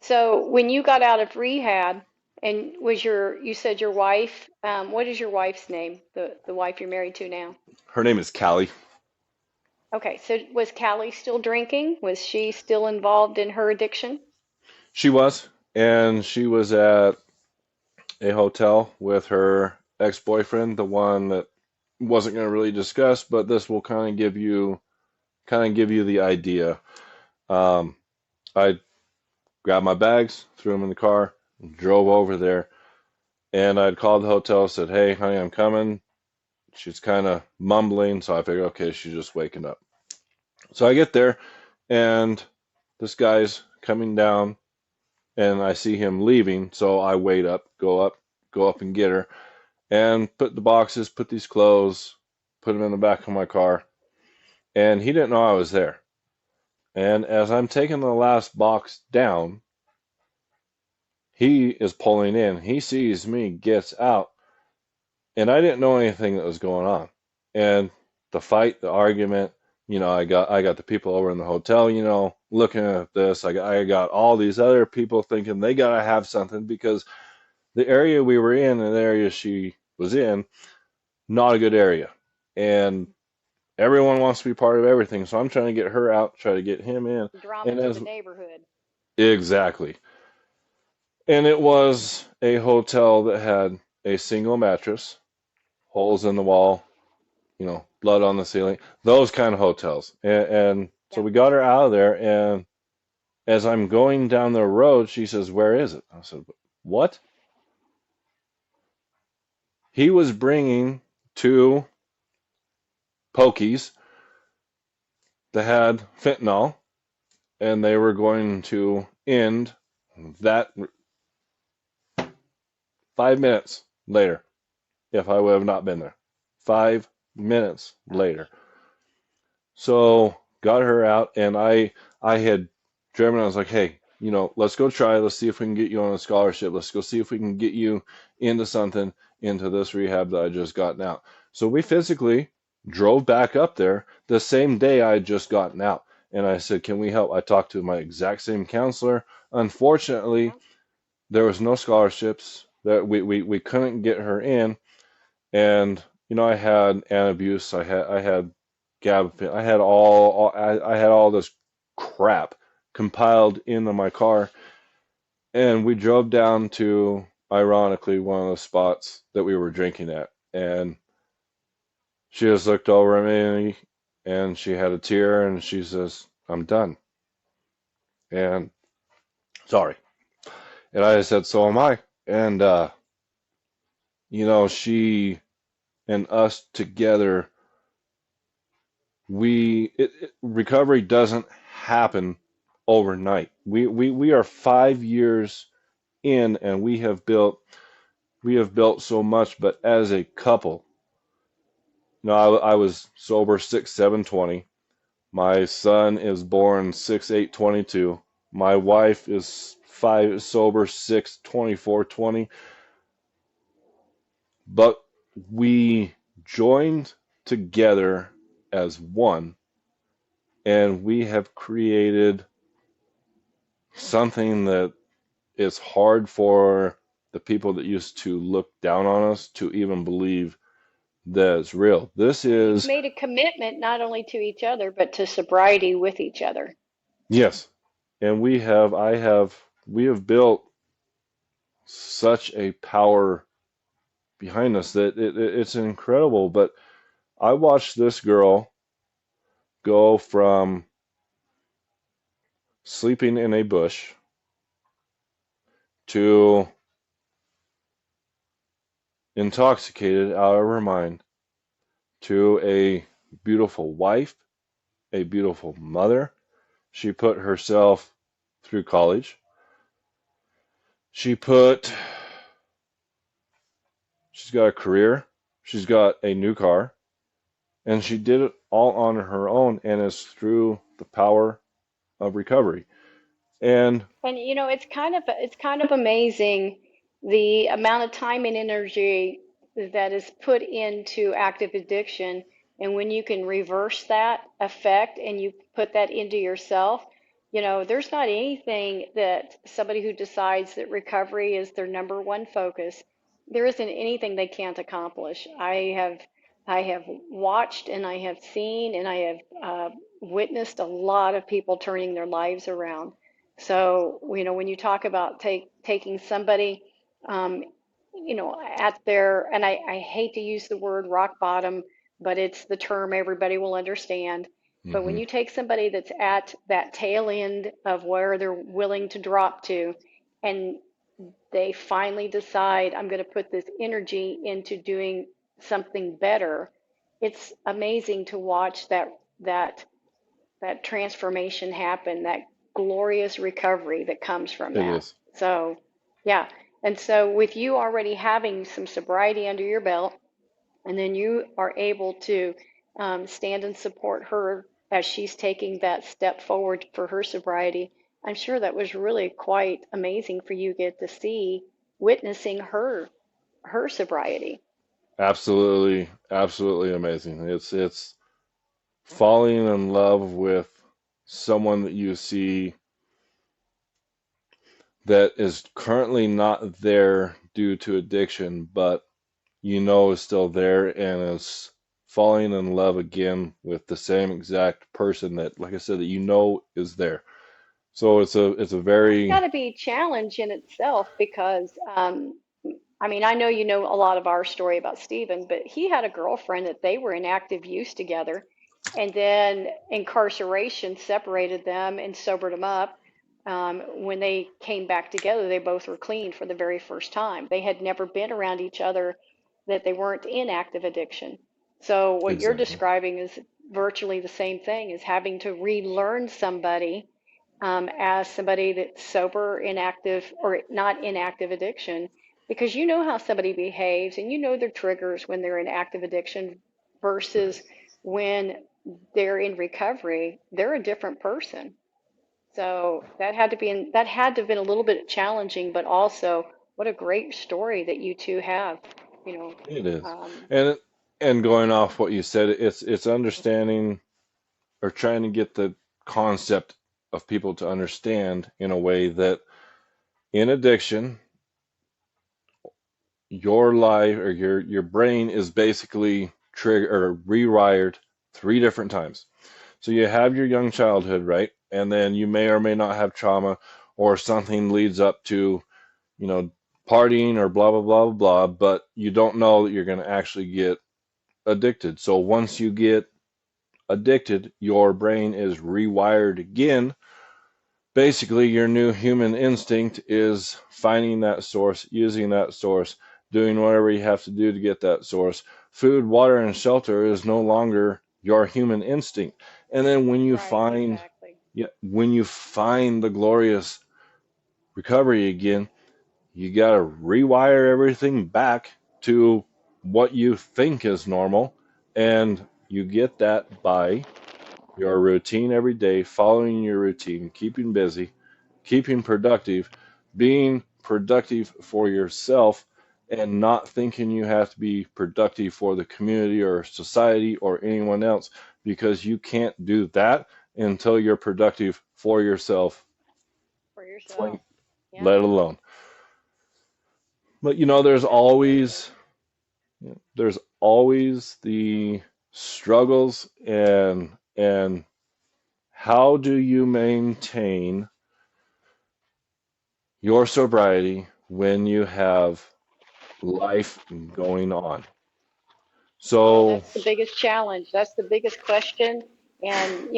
So when you got out of rehab, and you said your wife, what is your wife's name? The wife you're married to now? Her name is Callie. Okay, so was Callie still drinking? Was she still involved in her addiction? She was, and she was at a hotel with her ex-boyfriend, the one that wasn't going to really discuss, but this will kind of give you the idea. Um, I grabbed my bags, threw them in the car, drove over there, and I'd called the hotel, said, "Hey, honey, I'm coming." She's kind of mumbling, so I figured, okay, she's just waking up. So I get there, and this guy's coming down, and I see him leaving, so I wait go up and get her, and put the boxes, put these clothes, put them in the back of my car, and he didn't know I was there. And as I'm taking the last box down, he is pulling in. He sees me, gets out, and I didn't know anything that was going on. And the fight, the argument, I got the people over in the hotel, looking at this. I got all these other people thinking they gotta have something because the area we were in and the area she was in, not a good area. And everyone wants to be part of everything. So I'm trying to get her out, try to get him in. Drama And to as the neighborhood. exactly. And it was a hotel that had a single mattress, holes in the wall, blood on the ceiling, those kind of hotels. And so Yeah. we got her out of there. And as I'm going down the road, she says, "Where is it?" I said, "What?" He was bringing two pokies that had fentanyl, and they were going to end that 5 minutes later if I would have not been there. 5 minutes later. So got her out, and I had driven. I was like, "Hey, let's go try. Let's see if we can get you on a scholarship. Let's go see if we can get you into something, into this rehab that I just gotten out." So we physically drove back up there the same day I had just gotten out, and I said, "Can we help?" I talked to my exact same counselor. Unfortunately, Yeah. there was no scholarships that we couldn't get her in, and I had Antabuse, I had gabapentin, I had all this crap compiled into my car, and we drove down to, ironically, one of the spots that we were drinking at, and she just looked over at me, and she had a tear, and she says, "I'm done," and sorry, and I said, "So am I," and she and us together, recovery doesn't happen overnight. We are 5 years in, and we have built so much. But as a couple, I was sober 6/7/20. My son is born 6/8/22. My wife is sober 6/24/20. But we joined together as one, and we have created something that is hard for the people that used to look down on us to even believe that's real. This And you've is, made a commitment not only to each other, but to sobriety with each other. yes. And we have built such a power behind us that it's incredible. But I watched this girl go from sleeping in a bush to intoxicated out of her mind to a beautiful wife, a beautiful mother. She put herself through college. She put, she's got a career. She's got a new car. And she did it all on her own and is through the power of recovery. And And it's kind of amazing the amount of time and energy that is put into active addiction. And when you can reverse that effect and you put that into yourself, there's not anything that somebody who decides that recovery is their number one focus, there isn't anything they can't accomplish. I have watched and I have seen and I have witnessed a lot of people turning their lives around. So, when you talk about taking somebody, um, at their, and I hate to use the word rock bottom, but it's the term everybody will understand. But when mhm, you take somebody that's at that tail end of where they're willing to drop to, and they finally decide, I'm going to put this energy into doing something better, it's amazing to watch that that transformation happen, that glorious recovery that comes from it that. is. So, yeah. And so, with you already having some sobriety under your belt, and then you are able to stand and support her as she's taking that step forward for her sobriety, I'm sure that was really quite amazing for you to get to see, witnessing her sobriety. Absolutely, absolutely amazing. It's falling in love with someone that you see that is currently not there due to addiction, but you know is still there and is falling in love again with the same exact person that, like I said, that you know is there. So it's a That's got very, to be a challenge in itself because I mean, I know you know a lot of our story about Stephen, but he had a girlfriend that they were in active use together, and then incarceration separated them and sobered them up. When they came back together, they both were clean for the very first time. They had never been around each other, that they weren't in active addiction. So what you're exactly. describing is virtually the same thing, is having to relearn somebody as somebody that's sober, inactive, or not in active addiction, because you know how somebody behaves and you know their triggers when they're in active addiction Right. versus when they're in recovery. They're a different person. So that had to have been a little bit challenging, but also what a great story that you two have. You know, It is. um, And and going off what you said, it's understanding or trying to get the concept of people to understand in a way that in addiction, your life or your brain is basically trigger or rewired three different times. So you have your young childhood, right? And then you may or may not have trauma or something leads up to, you know, partying or blah blah blah blah, but you don't know that you're going to actually get addicted. So once you get addicted, your brain is rewired again. Basically, your new human instinct is finding that source, using that source, doing whatever you have to do to get that source. Food, water, and shelter is no longer your human instinct. And then right, exactly. yeah, when you find the glorious recovery again, you got to rewire everything back to what you think is normal. And you get that by your routine every day, following your routine, keeping busy, keeping productive, being productive for yourself, and not thinking you have to be productive for the community or society or anyone else because you can't do that until you're productive for yourself, For yourself. let Yeah, alone. But you know, absolutely. there's always the struggles and how do you maintain your sobriety when you have life going on. Oh, So, that's the biggest challenge. That's the biggest question. And,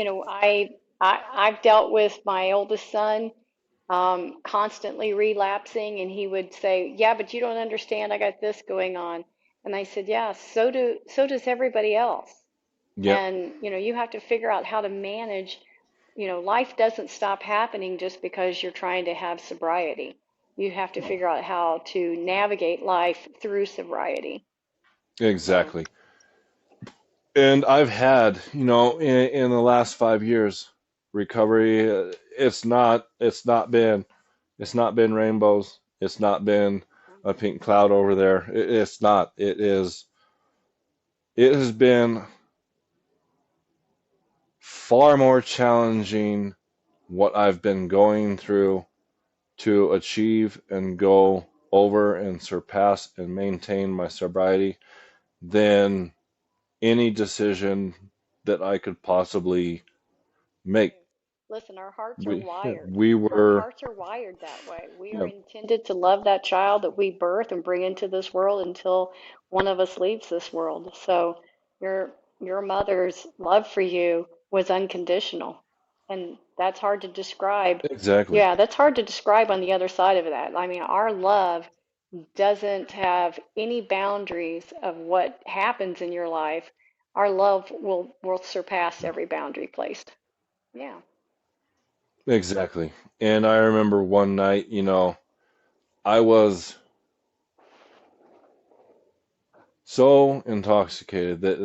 I've dealt with my oldest son constantly relapsing, and he would say, "Yeah, but you don't understand. I got this going on." And I said, "Yeah, so does everybody else." yep, And, you have to figure out how to manage, life doesn't stop happening just because you're trying to have sobriety. You have to figure out how to navigate life through sobriety. So, exactly. And I've had, in the last 5 years, recovery. It's not been rainbows. It's not been a pink cloud over there. It's not. It has been far more challenging what I've been going through to achieve and go over and surpass and maintain my sobriety than any decision that I could possibly make. right. Listen, our hearts are We wired. we Our were hearts are wired that way. We are yeah, intended to love that child that we birth and bring into this world until one of us leaves this world. So your your mother's love for you was unconditional. And that's hard to describe. exactly Yeah, that's hard to describe on the other side of that. I mean, our love doesn't have any boundaries of what happens in your life. Our love will surpass every boundary placed. Yeah. exactly. And I remember one night, I was so intoxicated that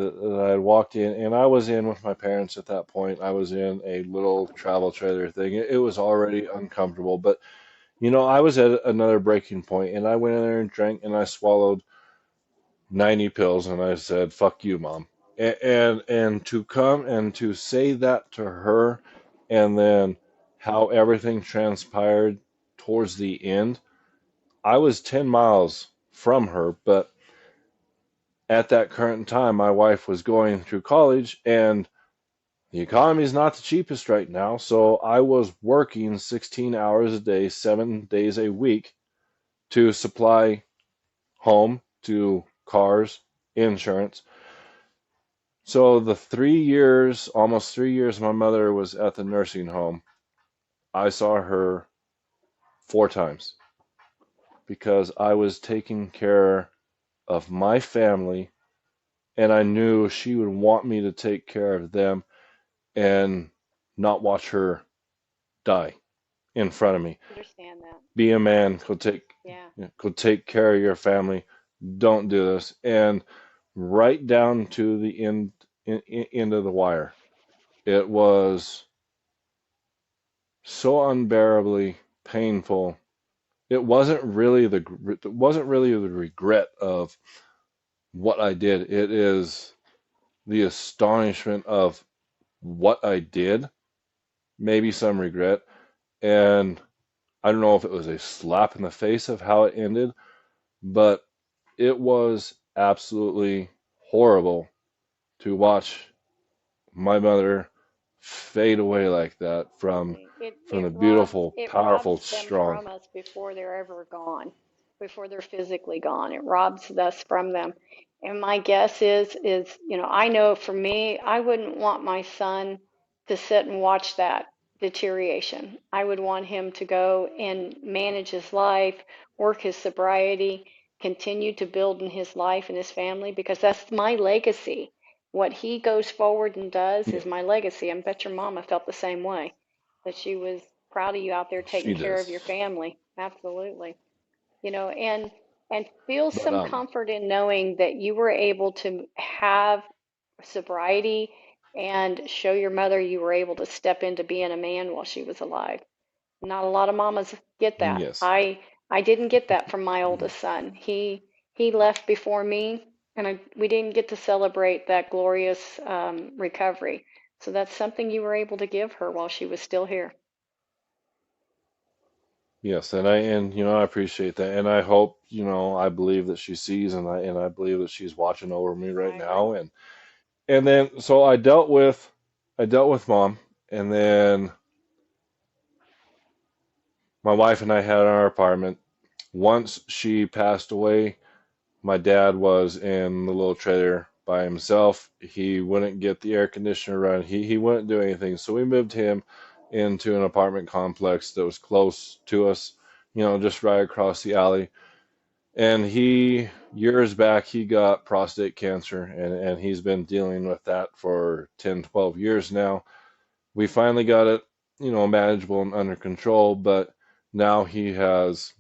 I had walked in, and I was in with my parents at that point. I was in a little travel trailer thing. It was already uncomfortable, but I was at another breaking point, and I went in there and drank, and I swallowed 90 pills, and I said, "Fuck you, mom." And to come and to say that to her, and then how everything transpired towards the end, I was 10 miles from her, but at that current time, my wife was going through college, and the economy is not the cheapest right now, so I was working 16 hours a day, 7 days a week to supply home to cars, insurance. So the 3 years, almost 3 years, my mother was at the nursing home. I saw her 4 times because I was taking care of my family, and I knew she would want me to take care of them and not watch her die in front of me. Understand that. Be a man, go take, Yeah. go take care of your family. Don't do this. And right down to the end of the wire, it was so unbearably painful. It wasn't really the regret of what I did. It is the astonishment of what I did, maybe some regret, and I don't know if it was a slap in the face of how it ended, but it was absolutely horrible to watch my mother fade away like that from Absolutely. It from it the robs beautiful, it powerful, robs them strong. from us before they're ever gone, before they're physically gone. It robs us from them. And my guess is, I know for me, I wouldn't want my son to sit and watch that deterioration. I would want him to go and manage his life, work his sobriety, continue to build in his life and his family, because that's my legacy. What he goes forward and does Yeah, is my legacy. I bet your mama felt the same way, that she was proud of you out there taking she care of does. your family. Absolutely. And feel But some comfort in knowing that you were able to have sobriety and show your mother you were able to step into being a man while she was alive. Not a lot of mamas get that. yes, I didn't get that from my oldest son. He left before me, and we didn't get to celebrate that glorious recovery. So that's something you were able to give her while she was still here. Yes, and I appreciate that, and I hope I believe that she sees, and I believe that she's watching over me right I agree. now, and then so I dealt with mom, and then my wife and I had our apartment. Once she passed away, my dad was in the little trailer by himself. He wouldn't get the air conditioner run. He wouldn't do anything. So we moved him into an apartment complex that was close to us, just right across the alley. And years back, he got prostate cancer, and he's been dealing with that for 10, 12 years now. We finally got it, manageable and under control, but now he has,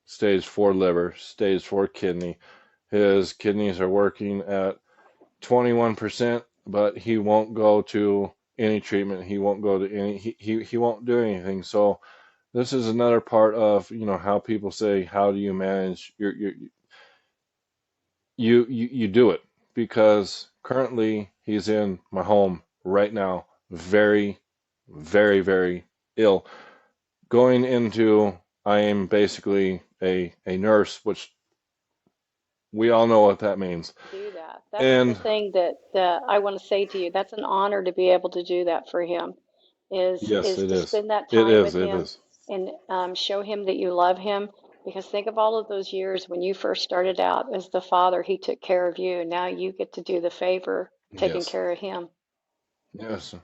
stage 4 liver, stage 4 kidney. His kidneys are working at 21%, but he won't go to any treatment. He won't go to any, he won't do anything. So this is another part of, how people say, how do you manage you do it because currently he's in my home right now, very, very, very ill. Going into, I am basically a nurse, which we all know what that means. Do that. That's the And thing that I want to say to you. That's an honor to be able to do that for him, yes, is it to is. spend that It time is. with It him is. and show him that you love him. Because think of all of those years when you first started out as the father, he took care of you, and now you get to do the favor taking Yes. care of him. Yes.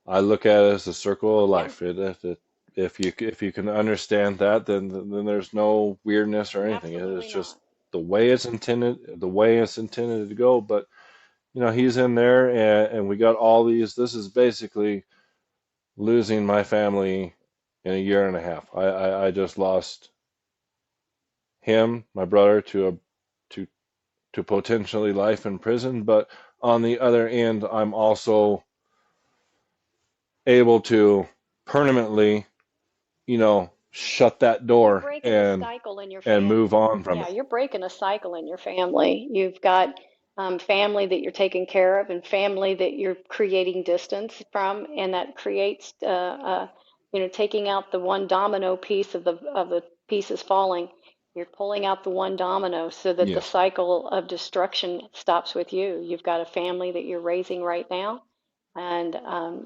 I look at it as a circle of Yeah, life. If you can understand that, then there's no weirdness or anything. It is absolutely just not. the way it's intended to go. But he's in there, and we got all these. This is basically losing my family in a year and a half. I just lost him, my brother, to to potentially life in prison. But on the other end, I'm also able to permanently, shut that You're door breaking a and cycle in your and move family. on from Yeah, it. you're breaking a cycle in your family. You've got family that you're taking care of and family that you're creating distance from, and that creates, taking out the one domino piece of the pieces falling. You're pulling out the one domino so that the Yes, cycle of destruction stops with you. You've got a family that you're raising right now, and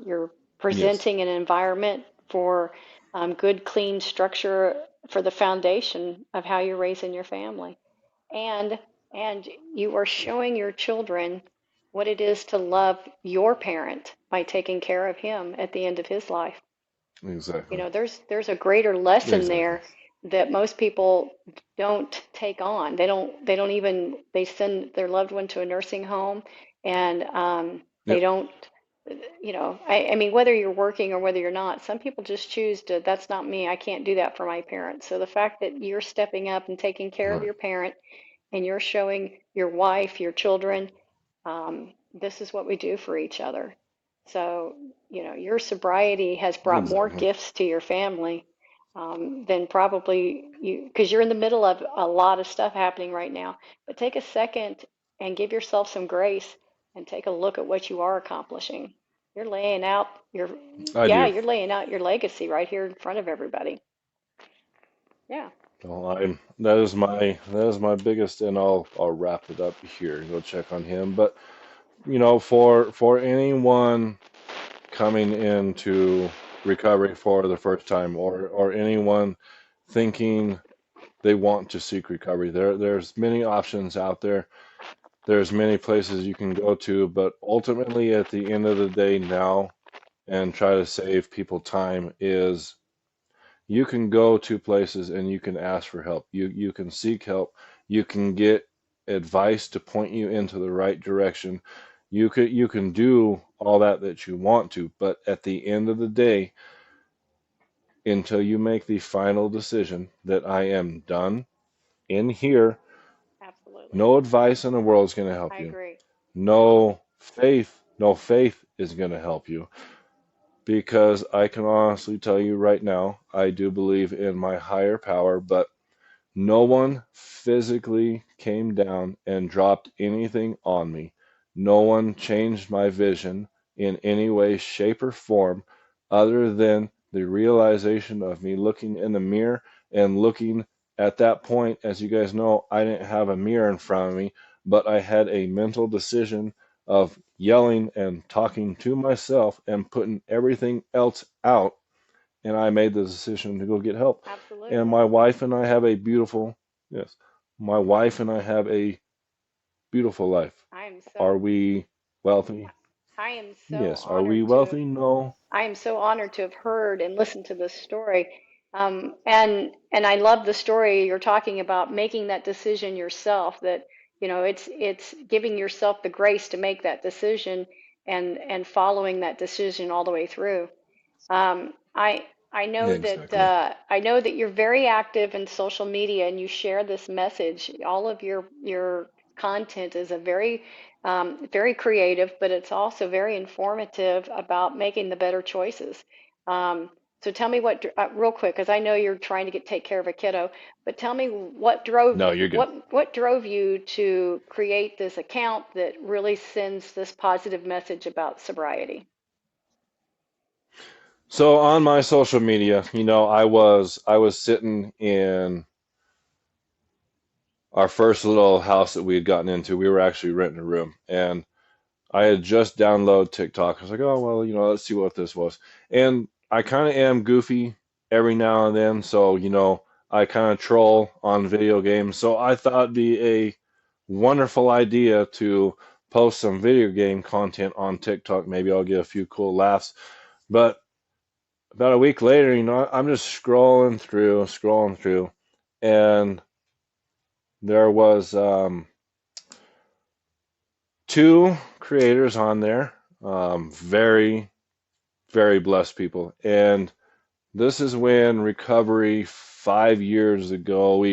you're yes, presenting an environment for good, clean structure for the foundation of how you're raising your family. And and you are showing your children what it is to love your parent by taking care of him at the end of his life. exactly, There's a greater lesson exactly. there that most people don't take on. They don't even they send their loved one to a nursing home, and they Yep, don't. I mean, whether you're working or whether you're not, some people just choose to, that's not me. I can't do that for my parents. So the fact that you're stepping up and taking care of right, your parent and you're showing your wife, your children, this is what we do for each other. So, your sobriety has brought more exactly. gifts to your family than probably you, because you're in the middle of a lot of stuff happening right now. But take a second and give yourself some grace and take a look at what you are accomplishing. You're laying out your, I yeah, do. you're laying out your legacy right here in front of everybody. Yeah, Well, that is my biggest, and I'll wrap it up here and go check on him. But for anyone coming into recovery for the first time, or anyone thinking they want to seek recovery, there's many options out there. There's many places you can go to, but ultimately, at the end of the day, now and try to save people time is you can go to places and you can ask for help. You can seek help. You can get advice to point you into the right direction. You can do all that you want to, but at the end of the day, until you make the final decision that I am done in here, absolutely. no advice in the world is going to help I you. agree. No faith is going to help you because I can honestly tell you right now, I do believe in my higher power, but no one physically came down and dropped anything on me. No one changed my vision in any way, shape, or form other than the realization of me looking in the mirror and looking at that point, as you guys know, I didn't have a mirror in front of me, but I had a mental decision of yelling and talking to myself and putting everything else out. And I made the decision to go get help. And Absolutely. my wife and I have a beautiful, yes, my wife and I have a beautiful life. I am Are so we wealthy? I am so Yes. Are we honored to wealthy? No. I am so honored to have heard and listened to this story. And I love the story you're talking about making that decision yourself, that it's giving yourself the grace to make that decision and following that decision all the way through. Exactly. I know that you're very active in social media and you share this message. All of your content is a very creative, but it's also very informative about making the better choices. So tell me real quick, because I know you're trying to take care of a kiddo, but tell me No, you're good. what drove you to create this account that really sends this positive message about sobriety? So on my social media, I was sitting in our first little house that we had gotten into. We were actually renting a room, and I had just downloaded TikTok. I was like, oh well, let's see what this was. And I kind of am goofy every now and then, so I kind of troll on video games. So I thought it'd be a wonderful idea to post some video game content on TikTok. Maybe I'll get a few cool laughs. But about a week later, I'm just scrolling through, and there was two creators on there, very, very blessed people. And this is when recovery 5 years ago,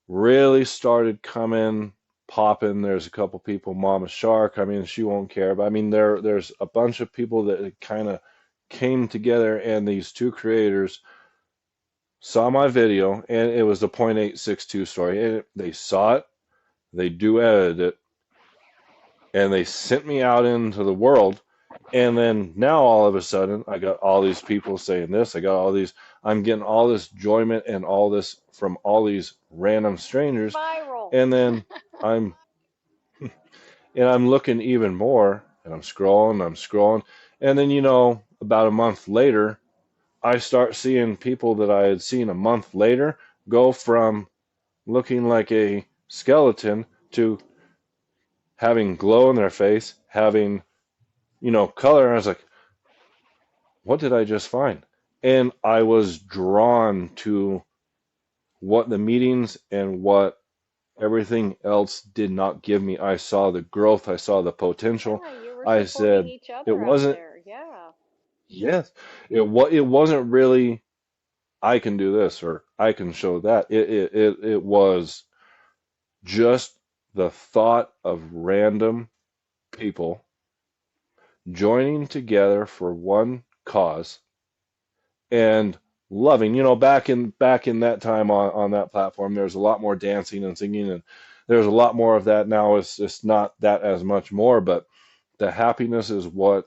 really started coming, popping. There's a couple people, Mama Shark. I mean, she won't care, but I mean, there's a bunch of people that kind of came together, and these two creators saw my video, and it was the .862 story. And they saw it, they duetted it, and they sent me out into the world. And then now all of a sudden, I got all these people saying this. I'm getting all this enjoyment and all this from all these random strangers. Viral. And then I'm, and I'm looking even more, and I'm scrolling. And then, about a month later, I start seeing people that I had seen a month later go from looking like a skeleton to having glow in their face, having, color. And I was like, what did I just find? And I was drawn to what the meetings and what everything else did not give me. I saw the growth, I saw the potential. Yeah, you were I supporting said, each it other out wasn't, there. Yeah. yes, it wasn't really, I can do this or I can show that. It was just the thought of random people joining together for one cause and loving. Back in that time on that platform, there's a lot more dancing and singing, and there's a lot more of that now. It's not that as much more, but the happiness is what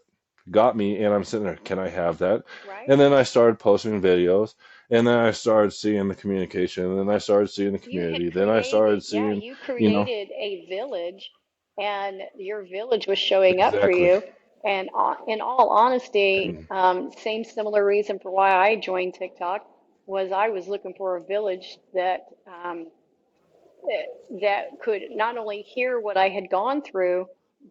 got me. And I'm sitting there, can I have that? Right? And then I started posting videos, and then I started seeing the communication, and then I started seeing the community. Then I started seeing, You you know, created a village, and your village was showing up for exactly. you. And in all honesty, And same similar reason for why I joined TikTok was I was looking for a village that could not only hear what I had gone through,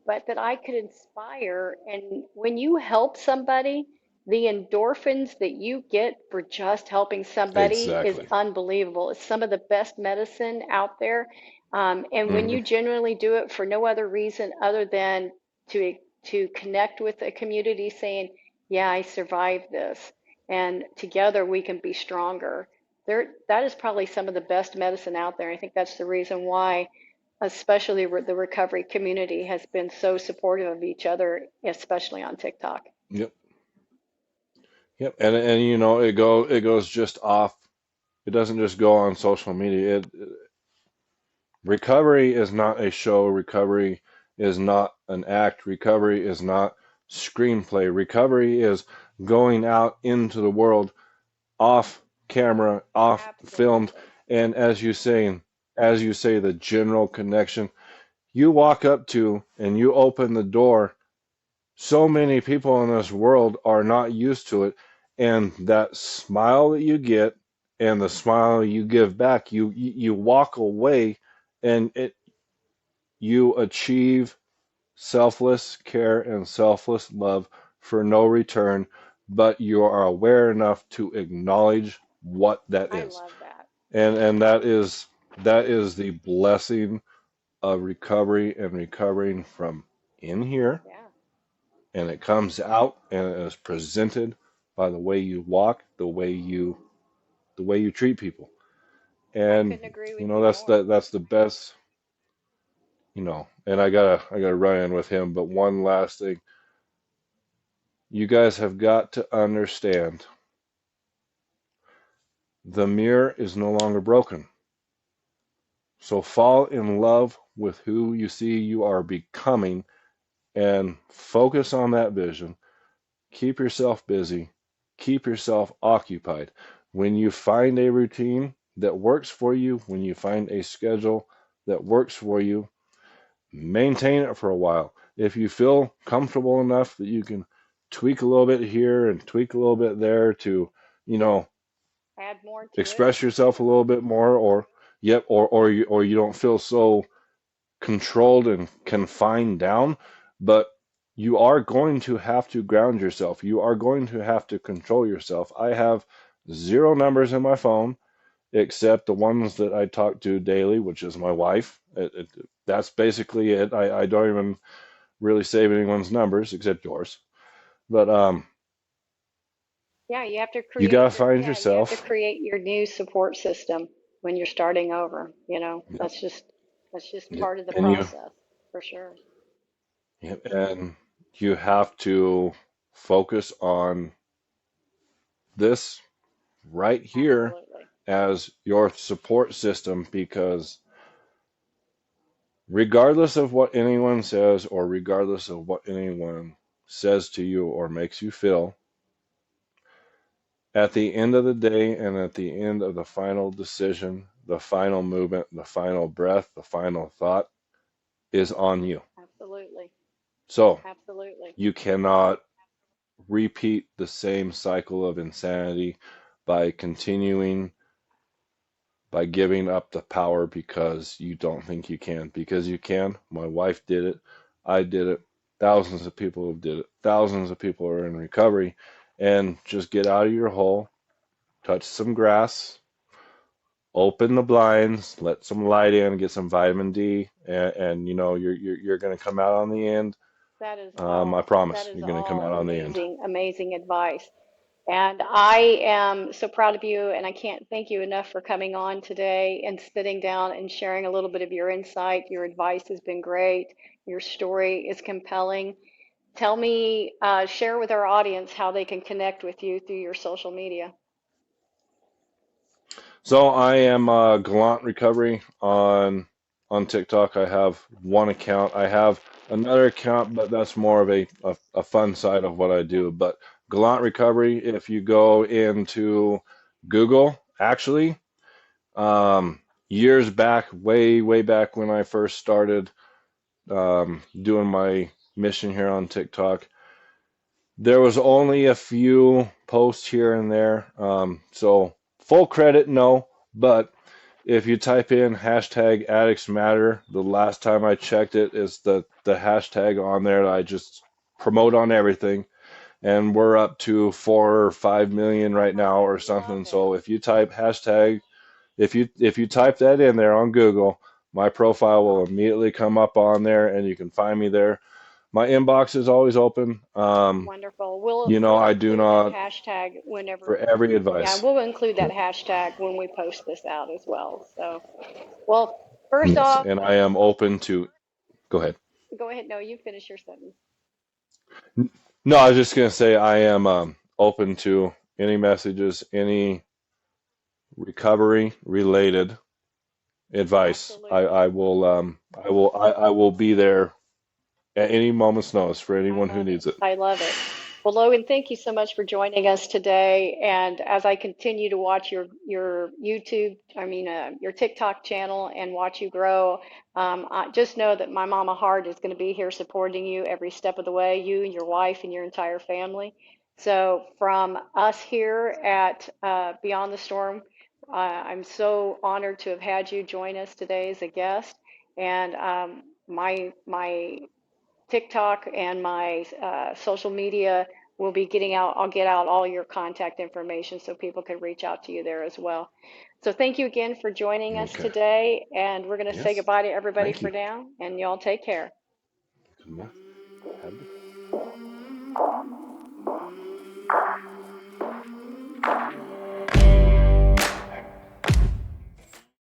but that I could inspire. And when you help somebody, the endorphins that you get for just helping somebody is exactly. unbelievable. It's some of the best medicine out there. And when Hmm. you genuinely do it for no other reason other than to to connect with a community saying, yeah, I survived this, and together we can be stronger. That is probably some of the best medicine out there. I think that's the reason why, especially the recovery community, has been so supportive of each other, especially on TikTok. Yep. Yep. And it goes just off. It doesn't just go on social media. Recovery is not a show. Recovery is not an act. Recovery is not screenplay. Recovery is going out into the world off camera, off filmed, Absolutely. and as you say, the general connection. You walk up to and you open the door. So many people in this world are not used to it, and that smile that you get and the smile you give back, you walk away, and it you achieve selfless care and selfless love for no return, but you are aware enough to acknowledge what that I is. love that. And that is the blessing of recovery and recovering from in here, Yeah. and it comes out and it is presented by the way you walk, the way you treat people. I And couldn't agree you with know you more. that's the best, and I gotta run in with him, but one last thing. You guys have got to understand the mirror is no longer broken. So fall in love with who you see you are becoming and focus on that vision. Keep yourself busy. Keep yourself occupied. When you find a routine that works for you, when you find a schedule that works for you, maintain it for a while. If you feel comfortable enough that you can tweak a little bit here and tweak a little bit there to, you know, Add more to it. express yourself a little bit more, or yep, or you don't feel so controlled and confined down, but you are going to have to ground yourself. You are going to have to control yourself. I have zero numbers in my phone except the ones that I talk to daily, which is my wife. That's basically it. I don't even really save anyone's numbers except yours. But Yeah, you gotta find you have to yourself. create your new support system when you're starting over, Yep, that's just yep. part of the And you process, for sure. yep, and you have to focus on this right here Absolutely. as your support system, because regardless of what anyone says or regardless of what anyone says to you or makes you feel, at the end of the day and at the end of the final decision, the final movement, the final breath, the final thought is on you. Absolutely. So Absolutely. you cannot repeat the same cycle of insanity by continuing, by giving up the power because you don't think you can. Because you can. My wife did it. I did it. Thousands of people have did it. Thousands of people are in recovery. And just get out of your hole, touch some grass, open the blinds, let some light in, get some vitamin D, and you're going to come out on the end. I That promise, is you're going to come all out on the end. amazing, amazing advice. And I am so proud of you, and I can't thank you enough for coming on today and sitting down and sharing a little bit of your insight. Your advice has been great. Your story is compelling. Tell me, share with our audience how they can connect with you through your social media. So I am Gallant Recovery on TikTok. I have one account. I have another account, but that's more of a fun side of what I Yeah, do. But Gallant Recovery, if you go into Google, actually, years back, way back when I first started doing my mission here on TikTok, there was only a few posts here and there. So full credit, no, but if you type in hashtag addicts matter, the last time I checked it is the hashtag on there that I just promote on everything. And we're up to 4 or 5 million right now I or love something. it. So if you type hashtag, if you type that in there on Google, my profile will immediately come up on there and you can find me there. My inbox is always open. Wonderful. I We'll do include that not hashtag for whenever, every yeah, advice. we'll include that hashtag when we post this out as well. So, well, first Yes, off, and I am open to, go ahead. go ahead. No, you finish your sentence. No, I was just going to say I am open to any messages, any recovery related advice. Absolutely. I will be there at any moment's notice for I anyone who love it. needs it. I love it. Well, Logan, thank you so much for joining us today. And as I continue to watch your YouTube, your TikTok channel and watch you grow, I just know that my mama heart is going to be here supporting you every step of the way, you and your wife and your entire family. So from us here at Beyond the Storm, I'm so honored to have had you join us today as a guest. And my TikTok and my social media will be getting out. I'll get out all your contact information so people can reach out to you there as well. So thank you again for joining us Okay. today, and we're going to say Yes. goodbye to everybody Thank for you. now, and y'all take care. Yes. Have a good